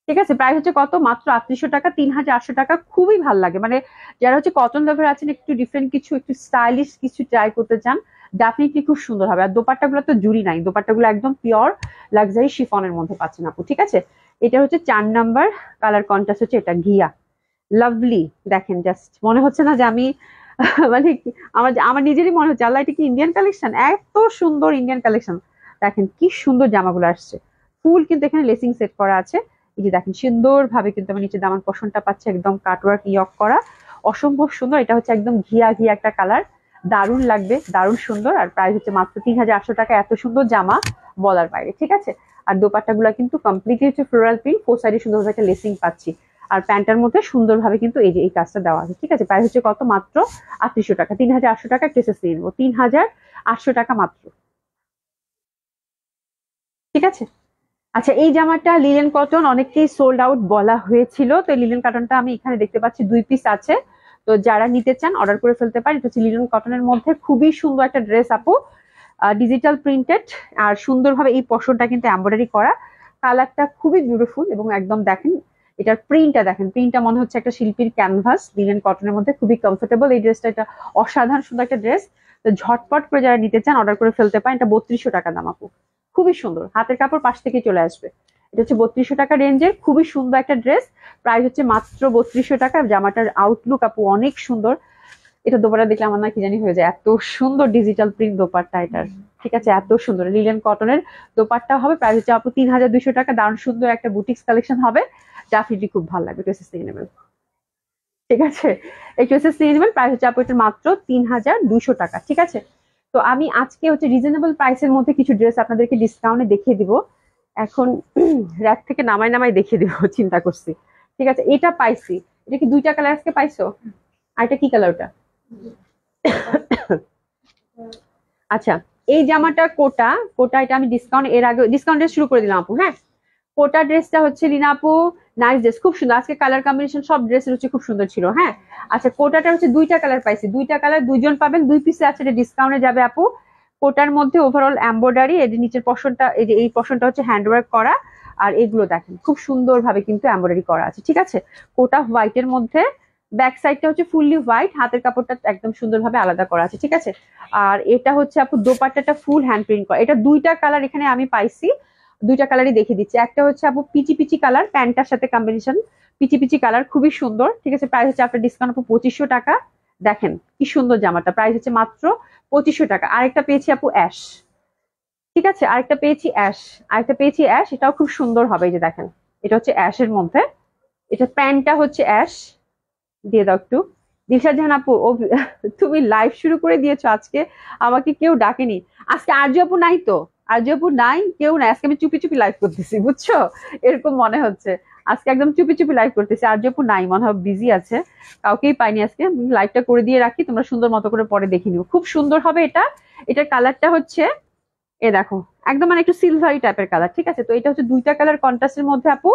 ঠিক আছে, প্রাইস হচ্ছে কত? মাত্র 3800 টাকা, 3800 টাকা, খুবই ভাল লাগে। মানে যারা হচ্ছে কটন লাভার আছেন, একটু ডিফারেন্ট কিছু, একটু স্টাইলিশ কিছু ট্রাই করতে চান, ডেফিনেটলি খুব সুন্দর হবে। আর দোপাট্টাগুলো তো জুড়ি নাই, দোপাট্টাগুলো একদম পিওর লাক্সারি শিফনের মধ্যে পাচ্ছেন আপু। ঠিক আছে, এটা হচ্ছে 4 নাম্বার কালার কন্ট্রাস্ট, হচ্ছে এটা ঘিয়া, লাভলি। দেখেন জাস্ট মনে হচ্ছে না যে আমি মানে আমার আমার নিজেরই মনে হচ্ছে আল্লাহ, এটা কি ইন্ডিয়ান কালেকশন, এত সুন্দর ইন্ডিয়ান কালেকশন। দেখেন কি সুন্দর জামাগুলো আসছে, ফুল কিন্তু এখানে লেসিং সেট করা আছে। এই যে দেখেন সুন্দর ভাবে কিন্তু আমার নিচে দামান পশনটা পাচ্ছে, একদম কাটওয়ার্ক ইয়ক করা, অসম্ভব সুন্দর। এটা হচ্ছে একদম ঘিয়া ঘিয়া একটা কালার, দারুণ লাগবে, দারুণ সুন্দর। আর প্রাইস হচ্ছে মাত্র 3800 টাকা, এত সুন্দর জামা বলার বাইরে। ঠিক আছে, আর দোপাট্টাগুলো কিন্তু কমপ্লিটলি হচ্ছে ফ্লোরাল প্রিন্ট, 4 সাইডে সুন্দরভাবে একটা লেসিং পাচ্ছি, আর প্যান্টার মধ্যে সুন্দরভাবে কিন্তু এই যে এই কাজটা দেওয়া আছে। ঠিক আছে, প্রাইস হচ্ছে কত? মাত্র 3800 টাকা, 3800 টাকা ড্রেসেস নিয়ে নেবো, 3800 টাকা মাত্র। ঠিক আছে, আচ্ছা এই জামাটা লিলেন কটন, অনেককেই সোল্ড আউট বলা হয়েছিল, তো লিলেন কটনটা আমি এখানে দেখতে পাচ্ছি 2 পিস আছে। তো যারা নিতে চান অর্ডার করে ফেলতে পারেন। এটা হচ্ছে লিনন কটনের মধ্যে খুবই সুন্দর একটা ড্রেস আপু, ডিজিটাল প্রিন্টেড, আর সুন্দরভাবে এই পশনটা কিন্তু এমব্রয়ডারি করা। কালারটা খুবই বিউটিফুল এবং একদম দেখেন এটার প্রিন্টটা, দেখেন প্রিন্টটা মনে হচ্ছে একটা শিল্পীর ক্যানভাস। লিনেন কটনের মধ্যে খুবই কমফোর্টেবল এই ড্রেসটা, এটা অসাধারণ সুন্দর একটা ড্রেস। তো ঝটপট করে যারা নিতে চান অর্ডার করে ফেলতে পারেন। এটা 3200 টাকা দাম আপু, খুবই সুন্দর, হাতের কাপড় পাশ থেকে চলে আসবে। এটা হচ্ছে 3200 টাকা রেঞ্জের খুবই সুন্দর একটা ড্রেস, প্রাইস হচ্ছে মাত্র 3200 টাকা। জামাটার আউটলুক আপু অনেক সুন্দর, এটা দোপাট্টা দেখলে আমার না কি জানি হয়ে যায়, এত সুন্দর ডিজিটাল প্রিন্ট দোপাট্টা এটার, ঠিক আছে, এত সুন্দর লিনেন কটনের দোপাট্টা হবে। প্রাইস হচ্ছে আপু 3200 টাকা। দারুণ সুন্দর একটা বুটিক্স কালেকশন হবে, ডেফিনেটলি খুব ভালো লাগবে। ড্রেসেস নিয়ে নেবেন, ঠিক আছে, এই ড্রেসেস নিয়ে নেবেন। প্রাইস হচ্ছে আপু এটা মাত্র 3200 টাকা, ঠিক আছে। তো আমি আজকে হচ্ছে রিজনেবল প্রাইসের মধ্যে কিছু ড্রেস আপনাদেরকে ডিসকাউন্টে দেখিয়ে দিব। এখন র্যাক থেকে নামাই নামাই দেখিয়ে দিব চিন্তা করছি, ঠিক আছে। এটা পাইছি, এটা কি দুইটা কালার আজকে পাইছো? আর এটা কি কালার ওটা? আচ্ছা, এই জামাটা কোটা, কোটা এটা আমি ডিসকাউন্ট এর আগে ডিসকাউন্ট শুরু করে দিলাম আপু। হ্যাঁ, কোটা ড্রেসটা হচ্ছে লিনা আপু, নাইস ড্রেস, খুব সুন্দর। আজকে কালার কম্বিনেশন সব ড্রেসের হচ্ছে খুব সুন্দর ছিল। হ্যাঁ, আচ্ছা, কোটাটা হচ্ছে দুইটা কালার পাইছি, দুইটা কালার দুইজন পাবেন, 2 পিসে আছে, এটা ডিসকাউন্টে যাবে আপু। কোটার মধ্যে ওভারঅল এমব্রয়ডারি, এই যে নিচের পশনটা, এই যে এই পশনটা হচ্ছে হ্যান্ডওয়ার্ক করা, আর এগুলো দেখেন খুব সুন্দর ভাবে কিন্তু এমব্রয়ডারি করা আছে, ঠিক আছে। কোটা হোয়াইটের মধ্যে, ব্যাক সাইডটা হচ্ছে ফুললি হোয়াইট, হাতের কাপড়টা একদম সুন্দরভাবে আলাদা করা আছে, ঠিক আছে। আর এটা হচ্ছে আপু দোপাট্টাটা ফুল হ্যান্ড প্রিন্ট করা। এটা দুইটা কালার এখানে আমি পাইছি, দুইটা কালারই দেখিয়ে দিচ্ছি। একটা হচ্ছে আপু পিচি পিচি কালার, প্যান্টটার সাথে কম্বিনেশন, পিচি পিচি কালার, খুবই সুন্দর, ঠিক আছে। প্রাইস হচ্ছে আপনার ডিসকাউন্ট আপু 2500 টাকা। দেখেন কি সুন্দর জামাটা, প্রাইস হচ্ছে মাত্র 2500 টাকা। আরেকটা পেয়েছি আপু অ্যাশ, ঠিক আছে, আরেকটা পেয়েছি অ্যাশ, আরেকটা পেয়েছি অ্যাশ, এটাও খুব সুন্দর হবে। এই যে দেখেন, এটা হচ্ছে অ্যাশের মধ্যে, এটা প্যান্টটা হচ্ছে অ্যাশ। দিয়ে দাও একটু। দিলশাদ জাহান আপু, ও তুমি লাইভ শুরু করে দিয়েছো আজকে, আমাকে কেউ ডাকেনি আজকে। আরজু আপু নাই তো, আরজু আপু নাই, কেউ নাই আজকে, আমি চুপি চুপি লাইভ করতেছি, বুঝছো, এরকম মনে হচ্ছে আজকে একদম চুপি চুপি লাইভ করতেছি। আরজু আপু নাই, মনে হয় বিজি আছে, কাউকেই পাইনি আজকে। লাইভটা করে দিয়ে রাখি, তোমরা সুন্দর মতো করে পরে দেখে নিও, খুব সুন্দর হবে এটা। এটার কালারটা হচ্ছে এ দেখো, একদম মানে একটু সিলভারি টাইপের কালার, ঠিক আছে। তো এটা হচ্ছে দুইটা কালার কন্ট্রাস্টের মধ্যে আপু,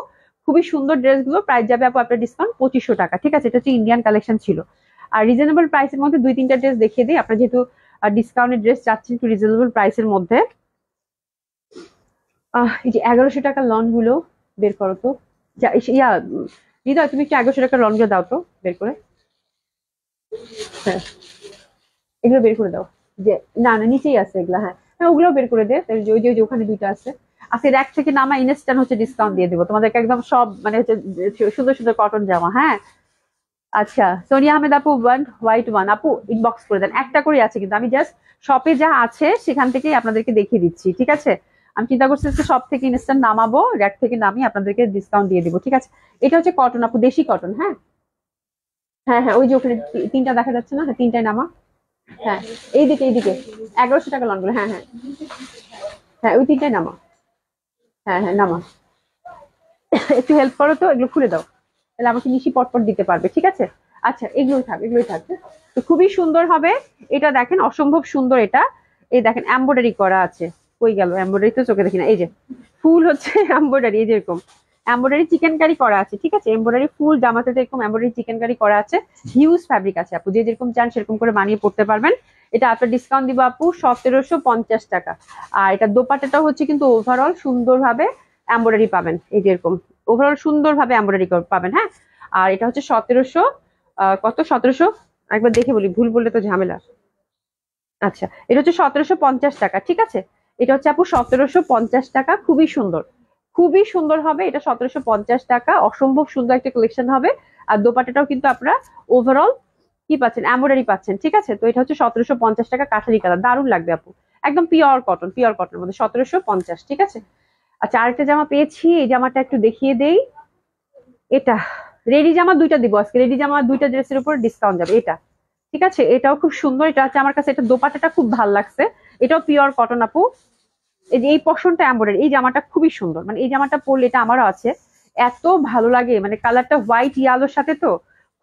খুবই সুন্দর ড্রেসগুলো। প্রাইস যাবে আপু আপনার ডিসকাউন্ট 2500 টাকা, ঠিক আছে। এটা হচ্ছে ইন্ডিয়ান কালেকশন ছিল। আর রিজনেবল প্রাইসের মধ্যে 2-3টা ড্রেস দেখিয়ে দিই, আপনার যেহেতু ডিসকাউন্টের ড্রেস চাচ্ছেন একটু রিজনেবল প্রাইসের মধ্যে। এই যে 1100 টাকার লন গুলো বের করো তো, ইয়া হৃদয়, তুমি একটু 1100 টাকার লন গুলো দাও তো বের করে। হ্যাঁ, এগুলো বের করে দাও। যে না না, নিচেই আছে এগুলা, হ্যাঁ হ্যাঁ, ওগুলো বের করে দে। ওই যে ওখানে দুইটা আছে, আজকে র্যাক থেকে নামা ইনস্ট্যান্ট হচ্ছে ডিসকাউন্ট দিয়ে দেবো তোমাদেরকে, একদম সব মানে হচ্ছে সুন্দর সুন্দর কটন জামা। হ্যাঁ, আচ্ছা, সোনিয়া আহমেদ আপু, ওয়ান হোয়াইট ওয়ান, আপু ইনবক্স করে দেন, একটা করে আছে কিন্তু, আমি জাস্ট শপে যা আছে সেখান থেকেই আপনাদেরকে দেখিয়ে দিচ্ছি, ঠিক আছে। আমি চিন্তা করছি সব থেকে ইনস্ট্যান্ট নামাবো, র্যাক থেকে নামিয়ে আপনাদেরকে ডিসকাউন্ট দিয়ে দিবো, ঠিক আছে। এটা হচ্ছে কটন আপু, দেশি কটন। হ্যাঁ হ্যাঁ হ্যাঁ, ওই যে ওখানে তিনটা দেখা যাচ্ছে না, হ্যাঁ তিনটাই নামা। হ্যাঁ, এইদিকে এইদিকে 1100 টাকা লনগুলো, হ্যাঁ হ্যাঁ হ্যাঁ, ওই তিনটাই নামা। হ্যাঁ হ্যাঁ নামা, একটু হেল্প করো তো, এগুলো খুলে দাও, তাহলে আমাকে নিশি পটপট দিতে পারবে, ঠিক আছে। আচ্ছা, এগুলোই থাক, এগুলোই থাকবে। তো খুবই সুন্দর হবে এটা, দেখেন অসম্ভব সুন্দর এটা। এই দেখেন এমব্রয়ডারি করা আছে, কই গেল এমব্রয়ডারি, তো চোখে দেখি না। এই যে ফুল হচ্ছে এমব্রয়ডারি, এই যেরকম এমব্রয়ডারি চিকেন কারি করা আছে, ঠিক আছে। এমব্রয়ডারি ফুল জামাতে এরকম এমব্রয়ডারি চিকেন কারি করা আছে, হিউজ ফ্যাব্রিক আছে আপু, যে যেরকম চান সেরকম করে বানিয়ে পড়তে পারবেন। এটা আপনার ডিসকাউন্ট দিব আপু 1750 টাকা। আর এটা দোপাট্টাটা হচ্ছে কিন্তু ওভারঅল সুন্দরভাবে এমব্রয়ডারি পাবেন, এই যেরকম ওভারঅল সুন্দরভাবে এমব্রয়ডারি পাবেন। হ্যাঁ, আর এটা হচ্ছে 1700, কত 1700, একবার দেখে বলি, ভুল বললে তো ঝামেলা। আচ্ছা, এটা হচ্ছে 1750 টাকা, ঠিক আছে। এটা হচ্ছে আপু 1750 টাকা, খুবই সুন্দর, খুবই সুন্দর হবে এটা, 1750 টাকা, অসম্ভব সুন্দর একটা কালেকশন হবে। আর দোপাট্টাটাও কিন্তু আপনারা ওভারঅল কি পাচ্ছেন, এমব্রয়ডারি পাচ্ছেন, ঠিক আছে। তো এটা হচ্ছে 1750 টাকা, কাঠারি কালার, দারুণ লাগবে আপু, একদম পিওর কটন, পিওর কটনের মধ্যে 1750, ঠিক আছে। আচ্ছা, আরেকটা জামা পেয়েছি, এই জামাটা একটু দেখিয়ে দেই। এটা রেডি জামা দুইটা দিব আজকে, রেডি জামা দুইটা ড্রেসের উপর ডিসকাউন্ট যাবে। এটা ঠিক আছে, এটাও খুব সুন্দর, এটা হচ্ছে আমার কাছে, এটা দোপাট্টাটা খুব ভালো লাগছে, এটাও পিওর কটন আপু। এই যে এই পশনটা এমব্রয়ডারি, এই জামাটা খুবই সুন্দর, মানে এই জামাটা পরলে, এটা আমারও আছে, এত ভালো লাগে, মানে কালারটা হোয়াইট ইয়ালোর সাথে, তো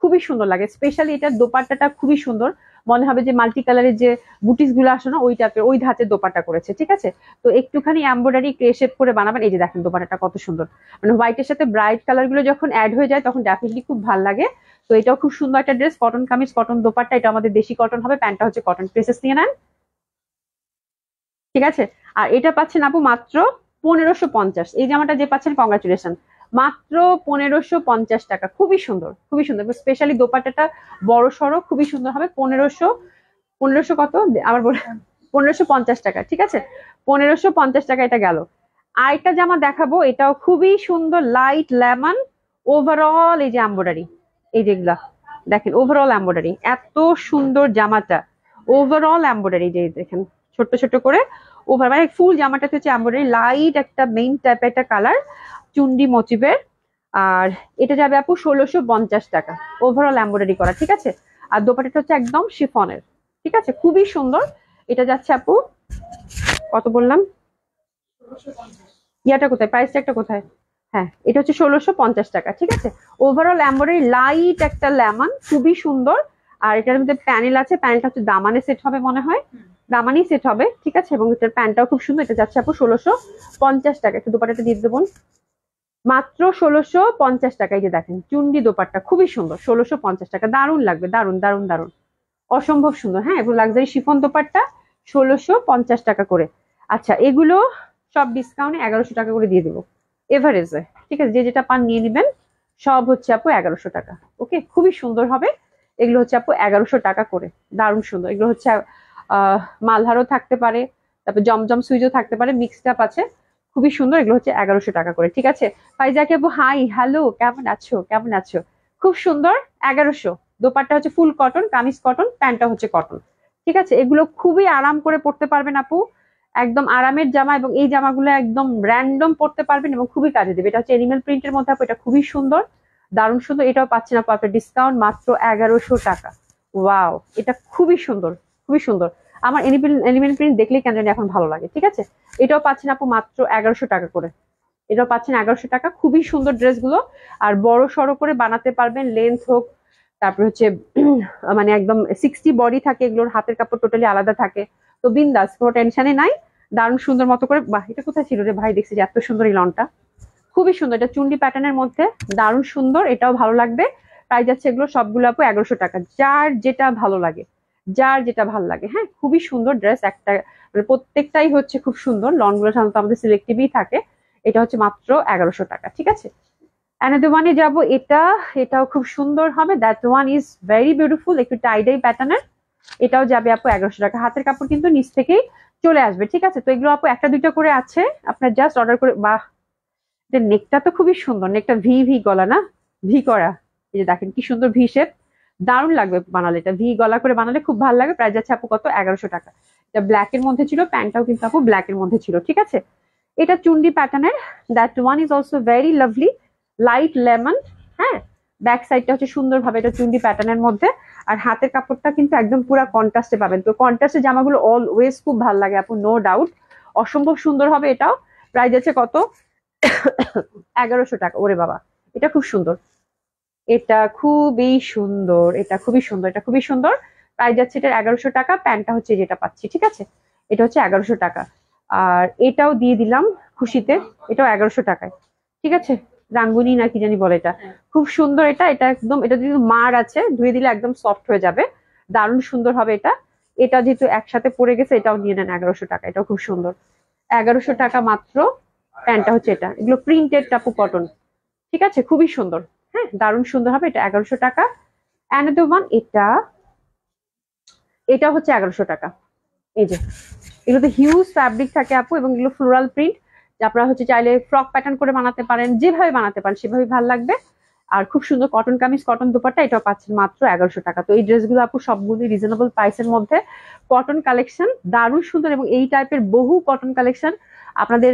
খুবই সুন্দর লাগে। স্পেশালি এটার দোপাট্টাটা খুবই সুন্দর, মনে হবে যে মাল্টি কালারের যে বুটিস গুলো আসে না, ওই টাইপের, ওই ধাঁচের দোপাট্টা করেছে, ঠিক আছে। তো একটুখানি এমব্রয়ডারি ক্রে শেপ করে বানাবেন। এই যে দেখেন দোপাট্টাটা কত সুন্দর, মানে হোয়াইটের সাথে ব্রাইট কালার গুলো যখন অ্যাড হয়ে যায় তখন ডেফিনেটলি খুব ভালো লাগে। তো এটাও খুব সুন্দর একটা dress, cotton kameez, cotton dupatta, এটা আমাদের দেশি কটন হবে, প্যান্টটা হচ্ছে কটন। প্রেসেস নিয়ে নেন, ঠিক আছে। আর এটা পাচ্ছেন আপু মাত্র 1550। এই জামাটা যে পাচ্ছেন কংগ্রাচুলেশন, মাত্র 1550 টাকা। খুবই সুন্দর, খুবই সুন্দর, স্পেশালি দোপাট্টাটা বড় সড়ো খুবই সুন্দর হবে। 1500 কত আবার বলে, 1550 টাকা, ঠিক আছে। 1550 টাকা এটা গেল। আরেকটা জামা দেখাবো, এটাও খুবই সুন্দর, লাইট লেমন, ওভারঅল এই যে এমব্রয়ডারি, এই যেগুলা দেখেন ওভারঅল এমব্রয়ডারি, এত সুন্দর জামাটা। ওভারঅল এমব্রয়ডারি, যে দেখেন ছোট্ট ছোট্ট করে ওভার, মানে ফুল জামাটা হচ্ছে এমব্রয়ডারি, লাইট একটা মেইন টাইপের একটা কালার, চুন্ডি মোটিভের। আর এটা যাবে আপু 1650 টাকা, ওভারঅল এমব্রয়ডারি করা, ঠিক আছে। আর দোপাট্টাটা হচ্ছে একদম শিফনের, ঠিক আছে, খুবই সুন্দর। এটা যাচ্ছে আপু কত বললাম, ইয়াটা কোথায়, প্রাইস ট্যাগটা কোথায়? হ্যাঁ, এটা হচ্ছে 1650 টাকা, ঠিক আছে। ওভারঅল এমব্রয়ডারি, লাইট একটা লেমন, খুবই সুন্দর। আর এটার মধ্যে প্যানেল আছে, প্যানেলটা হচ্ছে দামানে সেট হবে মনে হয়, দামানি সেট হবে, ঠিক আছে। এবং এটার প্যান্টটাও খুব সুন্দর। এটা যাচ্ছে আপু 1650 টাকা। একটু দোপাট্টাটা দিয়ে দেবো, মাত্র 1650 টাকা। এই যে দেখেন চুন্ডি দোপাট্টা, খুবই সুন্দর, 1650 টাকা। দারুণ লাগবে, দারুণ দারুণ দারুণ, অসম্ভব সুন্দর। হ্যাঁ, এবং লাক্সারি শিফন দোপাট্টা 1650 টাকা করে। আচ্ছা, এগুলো সব ডিসকাউন্টে 1100 টাকা করে দিয়ে দিব এভারেজে, ঠিক আছে। যে যেটা পান নিয়ে নিবেন, সব হচ্ছে আপু 1100 টাকা। ওকে, খুবই সুন্দর হবে। এগুলো হচ্ছে আপু 1100 টাকা করে, দারুণ সুন্দর। এগুলো হচ্ছে মালহারও থাকতে পারে, তারপর জমজম সুইজও থাকতে পারে, মিক্সড আপ আছে, খুবই সুন্দর। এগুলো হচ্ছে 1100 টাকা করে, ঠিক আছে। ফাইজাকে আপু হাই, হ্যালো, কেমন আছো, কেমন আছো? খুব সুন্দর, 1100। দোপাট্টা হচ্ছে ফুল কটন, কামিজ কটন, প্যান্টটা হচ্ছে কটন, ঠিক আছে। এগুলো খুবই আরাম করে পড়তে পারবেন আপু, একদম আরামের জামা। এবং এই জামাগুলো একদম র্যান্ডম পড়তে পারবেন এবং খুবই কাজে দেবে। এটা হচ্ছে এনিমেল প্রিন্টের মধ্যে আপু, এটা খুবই সুন্দর, দারুণ সুন্দর। এটাও পাচ্ছেন আপু আপনার ডিসকাউন্ট মাত্র 1100 টাকা। ওয়াও, এটা খুবই সুন্দর, খুবই সুন্দর। আমার এনিমেল প্রিন্ট দেখলেই কেন জানি এখন ভালো লাগে, ঠিক আছে। এটাও পাচ্ছেন আপু মাত্র 1100 টাকা করে, এটাও পাচ্ছেন 1100 টাকা। খুবই সুন্দর ড্রেসগুলো। আর বড় সড়ো করে বানাতে পারবেন, লেন্থ হোক, তারপর হচ্ছে মানে একদম 60 বডি থাকে, এগুলোর হাতের কাপড় টোটালি আলাদা থাকে। তো বিন্দাস, কোনো টেনশনে নাই। দারুণ সুন্দর মতো করে, বাহ, এটা কোথায় ছিল রে ভাই, দেখছি যে এত সুন্দর এই লনটা, খুবই সুন্দর। এটা চুন্ডি প্যাটার্নের মধ্যে, দারুণ সুন্দর, এটাও ভালো লাগবে। প্রাইস যাচ্ছে এগুলো সবগুলো আপু 1100 টাকা। যার যেটা ভালো লাগে, যার যেটা ভালো লাগে। হ্যাঁ, খুবই সুন্দর ড্রেস একটা, মানে প্রত্যেকটাই হচ্ছে খুব সুন্দর। লনগুলো সাধারণত আমাদের সিলেক্টিভই থাকে। এটা হচ্ছে মাত্র 1100 টাকা, ঠিক আছে। অ্যানাদার ওয়ানে যাবো, এটাও খুব সুন্দর হবে। That one is very beautiful, একটু টাইডাই প্যাটার্নের। এটাও যাবে আপু 1100 টাকা। হাতের কাপড় কিন্তু নিচ থেকেই চলে আসবে, ঠিক আছে। তো এগুলো আপু একটা দুইটা করে আছে, আপনার জাস্ট অর্ডার করে। বাহ, নেকটা তো খুবই সুন্দর, নেকটা ভি ভি গলা না, ভি করা, এই যে দেখেন কি সুন্দর ভি শেপ, দারুণ লাগবে বানালে। এটা ভি গলা করে বানালে খুব ভালো লাগে। প্রাইস যাচ্ছে আপু কত, 1100 টাকা। এটা ব্ল্যাক এর মধ্যে ছিল, প্যান্টটাও কিন্তু আপু ব্ল্যাক এর মধ্যে ছিল, ঠিক আছে। এটা চুন্ডি প্যাটার্নের, that one is also very lovely, light lemon. হ্যাঁ, ব্যাক সাইডটা হচ্ছে সুন্দর ভাবে এটা চুন্ডি প্যাটার্নের মধ্যে। আর হাতের কাপড়টা কিন্তু একদম পুরো কন্ট্রাস্টে পাবেন। তো কন্ট্রাস্টের জামাগুলো অলওয়েজ খুব ভালো লাগে আপু, নো ডাউট, অসম্ভব সুন্দর হবে এটাও। প্রাইস আছে কত, 1100 টাকা। ওরে বাবা, এটা খুব সুন্দর, এটা খুবই সুন্দর, এটা খুবই সুন্দর, এটা খুবই সুন্দর। প্রাইস যাচ্ছে এটার 1100 টাকা। প্যান্টটা হচ্ছে যেটা পাচ্ছি, ঠিক আছে, এটা হচ্ছে 1100 টাকা। আর এটাও দিয়ে দিলাম খুশিতে, এটাও 1100 টাকায়, ঠিক আছে। রাঙ্গুনি না কি জানি বলে, এটা খুব সুন্দর। এটা এটা একদম, এটা যদি মার আছে, ধুয়ে দিলে একদম সফট হয়ে যাবে, দারুণ সুন্দর হবে এটা। এটা যেহেতু একসাথে পড়ে গেছে, এটাও নিয়ে নেন 1100 টাকা, এটাও খুব সুন্দর, 1100 টাকা মাত্র। প্যান্টটা হচ্ছে এটা, এগুলো প্রিন্টেড টাপু কটন, ঠিক আছে, খুবই সুন্দর। হ্যাঁ, দারুণ সুন্দর হবে, এটা 1100 টাকা। অ্যানাদার ওয়ান, এটা হচ্ছে 1100 টাকা। এই যে এগুলোতে হিউজ ফ্যাব্রিক থাকে আপু, এবং এগুলো ফ্লোরাল প্রিন্ট। আপনারা হচ্ছে চাইলে ফ্রক প্যাটার্ন করে বানাতে পারেন, যেভাবে বানাতে পারেন সেভাবে ভালো লাগবে। আর খুব সুন্দর কটন কামিজ, কটন দোপাট্টা, এটাও পাচ্ছেন মাত্র 1100 টাকা। তো এই ড্রেসগুলো আপু সবগুলোই রিজনেবল প্রাইসের মধ্যে, কটন কালেকশন, দারুণ সুন্দর। এবং এই টাইপের বহু কটন কালেকশন আপনাদের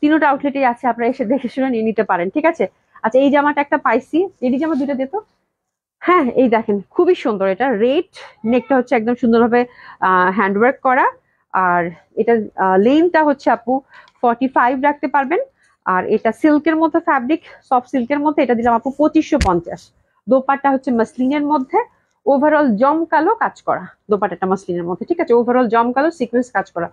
তিনোটা আউটলেটেই আছে, আপনারা এসে দেখে শুনে নিয়ে নিতে পারেন, ঠিক আছে। আচ্ছা, এই জামাটা একটা পাইছি, রেডি জামা দুইটা দিত। হ্যাঁ, এই দেখেন খুবই সুন্দর, এটা রেড, নেকটা হচ্ছে একদম সুন্দরভাবে হ্যান্ডওয়ার্ক করা। আর এটা লেনটা হচ্ছে আপু 45 রাখতে পারবেন। আর এটা সিল্কের মধ্যে, ফ্যাব্রিক সফট সিল্কের মধ্যে, এটা দিলাম আপু 2550। দোপাট্টা হচ্ছে মাসলিনের মধ্যে, ওভারঅল জমকালো কাজ করা। দোপাট্টাটা মাসলিনের মধ্যে, ঠিক আছে, ওভারঅল জমকালো সিকোয়েন্স কাজ করা,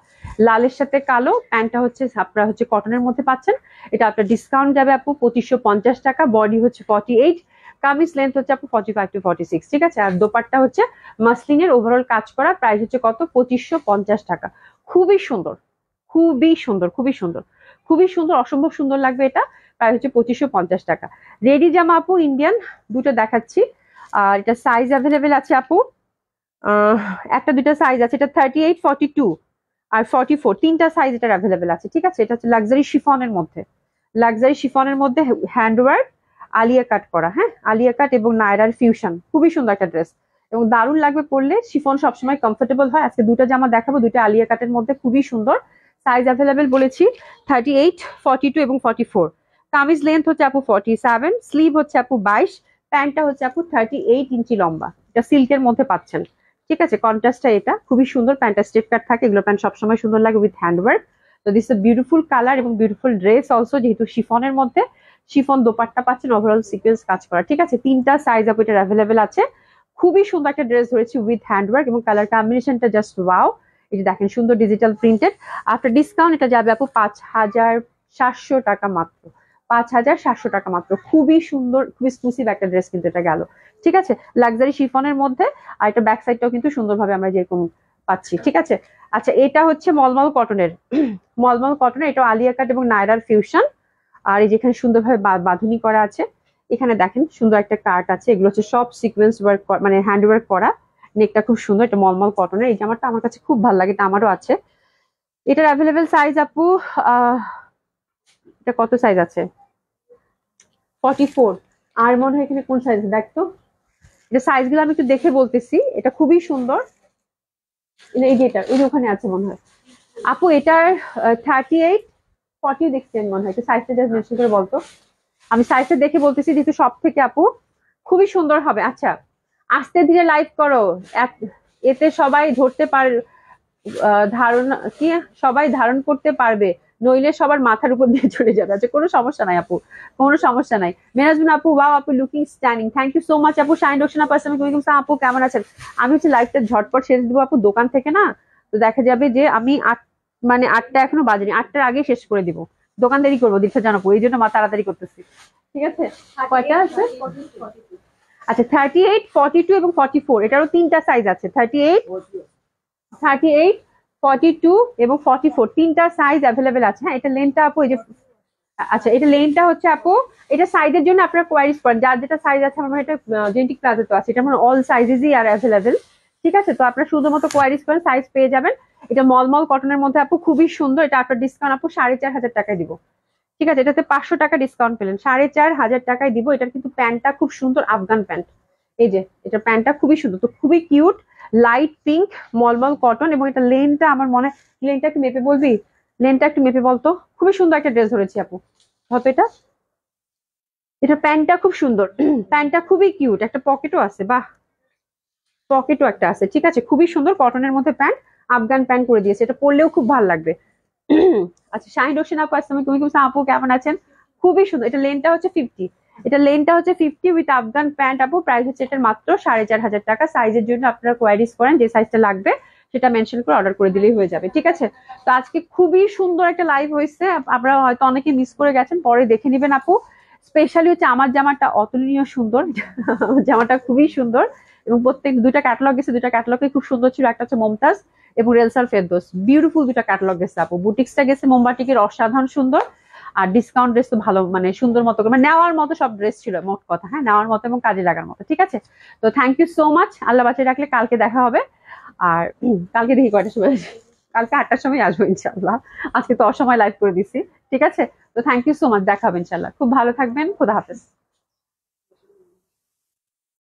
লালের সাথে কালো। প্যান্টটা হচ্ছে আপনারা হচ্ছে কটনের মধ্যে পাচ্ছেন। এটা আপনার ডিসকাউন্ট যাবে আপু 2550 টাকা। বডি হচ্ছে 48, কামিজ লেন্থ হচ্ছে আপু 45 to 46, ঠিক আছে। আর দোপাট্টা হচ্ছে মাসলিনের ওভারঅল কাজ করা, প্রাইস হচ্ছে কত, 2550 টাকা। খুবই সুন্দর, খুবই সুন্দর, খুবই সুন্দর, খুবই সুন্দর, অসম্ভব সুন্দর লাগবে এটা। প্রাইস হচ্ছে 2550 টাকা। রেডি জামা আপু ইন্ডিয়ান দুটো দেখাচ্ছি, আর এটা সাইজ অ্যাভেলেবেল আছে আপু, একটা দুটা সাইজ আছে, এটা 38, 42 আর 44, তিনটা সাইজ এটার অ্যাভেলেবেল আছে, ঠিক আছে। এটা হচ্ছে লাক্সারি শিফনের মধ্যে, লাক্সারি শিফনের মধ্যে হ্যান্ডওয়ার্ক, আলিয়া কাট করা, হ্যাঁ আলিয়া কাট এবং নায়রার ফিউশন, খুবই সুন্দর একটা ড্রেস এবং দারুণ লাগবে পরলে। শিফন সবসময় কমফোর্টেবল হয়। আজকে দুটো জামা দেখাবো, দুটো আলিয়া কাটের মধ্যে, খুবই সুন্দর। সাইজ অ্যাভেলেবেল বলেছি 38, 42 এবং 44। কামিজ লেন্থ হচ্ছে আপু 47, স্লিভ হচ্ছে আপু 22, প্যান্টটা হচ্ছে আপু 38 ইঞ্চি লম্বা, এটা সিল্কের মধ্যে পাচ্ছেন, ঠিক আছে। কন্ট্রাস্টটা এটা খুবই সুন্দর, প্যান্টটা স্ট্রেট কাট থাকে, এগুলো প্যান্ট সবসময় সুন্দর লাগে উইথ হ্যান্ডওয়ার্ক। তো দিস এ বিউটিফুল কালার এবং বিউটিফুল ড্রেস অলসো, যেহেতু শিফনের মধ্যে, শিফন দোপাট্টা পাচ্ছেন, ওভারঅল সিকোয়েন্স কাজ করা, ঠিক আছে। তিনটা সাইজ আপু এটার অ্যাভেলেবেল আছে। খুবই সুন্দর একটা ড্রেস ধরেছি উইথ হ্যান্ডওয়ার্ক এবং কালার কম্বিনেশনটা জাস্ট ওয়াও। এই যে দেখেন সুন্দর ডিজিটাল প্রিন্টেড, আফটার ডিসকাউন্ট এটা যাবে আপু 5700 টাকা মাত্র, 5700 টাকা মাত্র। খুবই সুন্দর, খুবই এক্সক্লুসিভ একটা ড্রেস কিন্তু এটা গেল, ঠিক আছে। লাক্সারি শিফনের মধ্যে, আর এটা ব্যাক সাইডটাও কিন্তু সুন্দরভাবে আমরা যেরকম পাচ্ছি, ঠিক আছে। আচ্ছা এটা হচ্ছে মলমল কটনের, মলমল কটনের, এটা আলিয়া কাট এবং নায়রার ফিউশন। আর এই যেখানে সুন্দরভাবে বাঁধুনি করা আছে, এখানে দেখেন সুন্দর একটা কাট আছে, এগুলো হচ্ছে সব সিকোয়েন্স ওয়ার্ক, মানে হ্যান্ড ওয়ার্ক করা। নেকটা খুব সুন্দর, এটা মলমল কটনের। এই জামাটা আমার কাছে খুব ভালো লাগে, এটা আমারও আছে। এটার অ্যাভেলেবেল সাইজ আপু এটা কত সাইজ আছে, 44। আর মনে হয় এখানে কোন সাইজ দেখতো, এটা সাইজ গুলো আমি একটু দেখে বলতেছি। এটা খুবই সুন্দর, এই যে এটা, এই যে ওখানে আছে মনে হয় আপু, এটার 38, 40 দেখছেন মনে হয়, সাইজটা জাস্ট মেনশন করে বলতো, আমি সাইজটা দেখে বলতেছি, যেহেতু সব থেকে আপু খুবই সুন্দর হবে। আচ্ছা আস্তে ধীরে লাইভ করো, এতে সবাই ধরতে পার, ধারণা কি, সবাই ধারণ করতে পারবে, নইলে সবার মাথার উপর দিয়ে চলে যাবে। আচ্ছা কোনো সমস্যা নাই আপু, কোনো সমস্যা নাই। মেরাজবিন আপু, ওয়াও আপু looking standing, thank you so much আপু। শাইন রোশন আপু, আসসালামু আলাইকুম আপু, কেমন আছেন? আমি হচ্ছে লাইভটা ঝটপট শেষ দিব আপু দোকান থেকে না, তো দেখা যাবে যে আমি মানে 8টা এখনো বাজেনি, 8টার আগে শেষ করে দিব, দোকানদারি করবো দীক্ষা জানাবো, এই জন্য মা তাড়াতাড়ি করতেছি, ঠিক আছে। কয়টা আছে? আচ্ছা 38, 42 এবং 44, এটারও তিনটা সাইজ আছে, 38, 42 এবং 44, তিনটা সাইজ অ্যাভেলেবেল আছে। হ্যাঁ এটা লেনটা আপু, এই যে আচ্ছা এটা লেনটা হচ্ছে আপু, এটা সাইজের জন্য আপনারা কোয়ারিজ করেন, যার যেটা সাইজ আছে, আমার এটা জেনেটিক প্লাজা তো আছে, এটা মানে অল সাইজেসই আর অ্যাভেলেবেল, ঠিক আছে। তো আপনারা শুধুমাত্র কোয়ারিজ করেন, সাইজ পেয়ে যাবেন। এটা মলমল কটনের মধ্যে আপু, খুবই সুন্দর। এটা আপনার ডিসকাউন্ট আপু 4500 টাকায় দিব, ঠিক আছে। এটাতে 500 টাকা ডিসকাউন্ট পেলেন, 4500 টাকায় দিব। এটার কিন্তু প্যান্টটা খুব সুন্দর, আফগান প্যান্ট, এই যে এটা প্যান্টটা খুবই সুন্দর, তো খুবই কিউট, লাইট পিঙ্ক মলমল কটন। এবং এটা লেনটা আমার মনে, লেনটা একটু মেপে বলবি, লেনটা একটু মেপে বলতো। খুবই সুন্দর একটা ড্রেস ধরেছি আপু, হয়তো এটা, এটা প্যান্টটা খুব সুন্দর, প্যান্টটা খুবই কিউট, একটা পকেটও আছে, বাহ পকেটও একটা আছে, ঠিক আছে। খুবই সুন্দর কটনের মধ্যে প্যান্ট, আফগান প্যান্ট করে দিয়েছে, এটা পরলেও খুব ভালো লাগবে। আচ্ছা শাহিন রোশন আপু, আসসালামু আলাইকুম আপু, কেমন আছেন? খুবই সুন্দর, এটা লেনটা হচ্ছে 50, এটা লেনটা হচ্ছে 50 উইথ আফগান প্যান্ট আপু, প্রাইস হচ্ছে এটার মাত্র 4500 টাকা। সাইজের জন্য আপনারা কোয়ারিজ করেন, যে সাইজটা লাগবে সেটা মেনশন করে অর্ডার করে দিলেই হয়ে যাবে, ঠিক আছে। তো আজকে খুবই সুন্দর একটা লাইভ হয়েছে, আপনারা হয়তো অনেকে মিস করে গেছেন, পরে দেখে নেবেন আপু। স্পেশালি হচ্ছে আমার জামাটা অতুলনীয় সুন্দর, জামাটা খুবই সুন্দর এবং প্রত্যেক দুইটা ক্যাটালগ গেছে, দুইটা ক্যাটালগে খুব সুন্দর ছিল, একটা হচ্ছে মমতাজ এবং রেলসার ফেরদৌস, বিউটিফুল দুইটা ক্যাটালগ গেছে আপু। বুটিক্সটা গেছে মোমবাটিকের, অসাধারণ সুন্দর, আর ডিসকাউন্ট ড্রেস তো ভালো, মানে সুন্দর মতো মানে নেওয়ার মতো সব ড্রেস ছিল, মোট কথা, হ্যাঁ নেওয়ার মতো এবং কাজে লাগার মতো, ঠিক আছে। তো থ্যাংক ইউ সো মাচ, আল্লাহ বাঁচিয়ে রাখলে কালকে দেখা হবে। আর কালকে দেখি কয়টার সময়, কালকে 8টার সময় আসবো ইনশাল্লাহ, আজকে তো অসময় লাইভ করে দিছি, ঠিক আছে। তো থ্যাংক ইউ সো মাচ, দেখা হবে ইনশাল্লাহ, খুব ভালো থাকবেন, খোদা হাফেজ।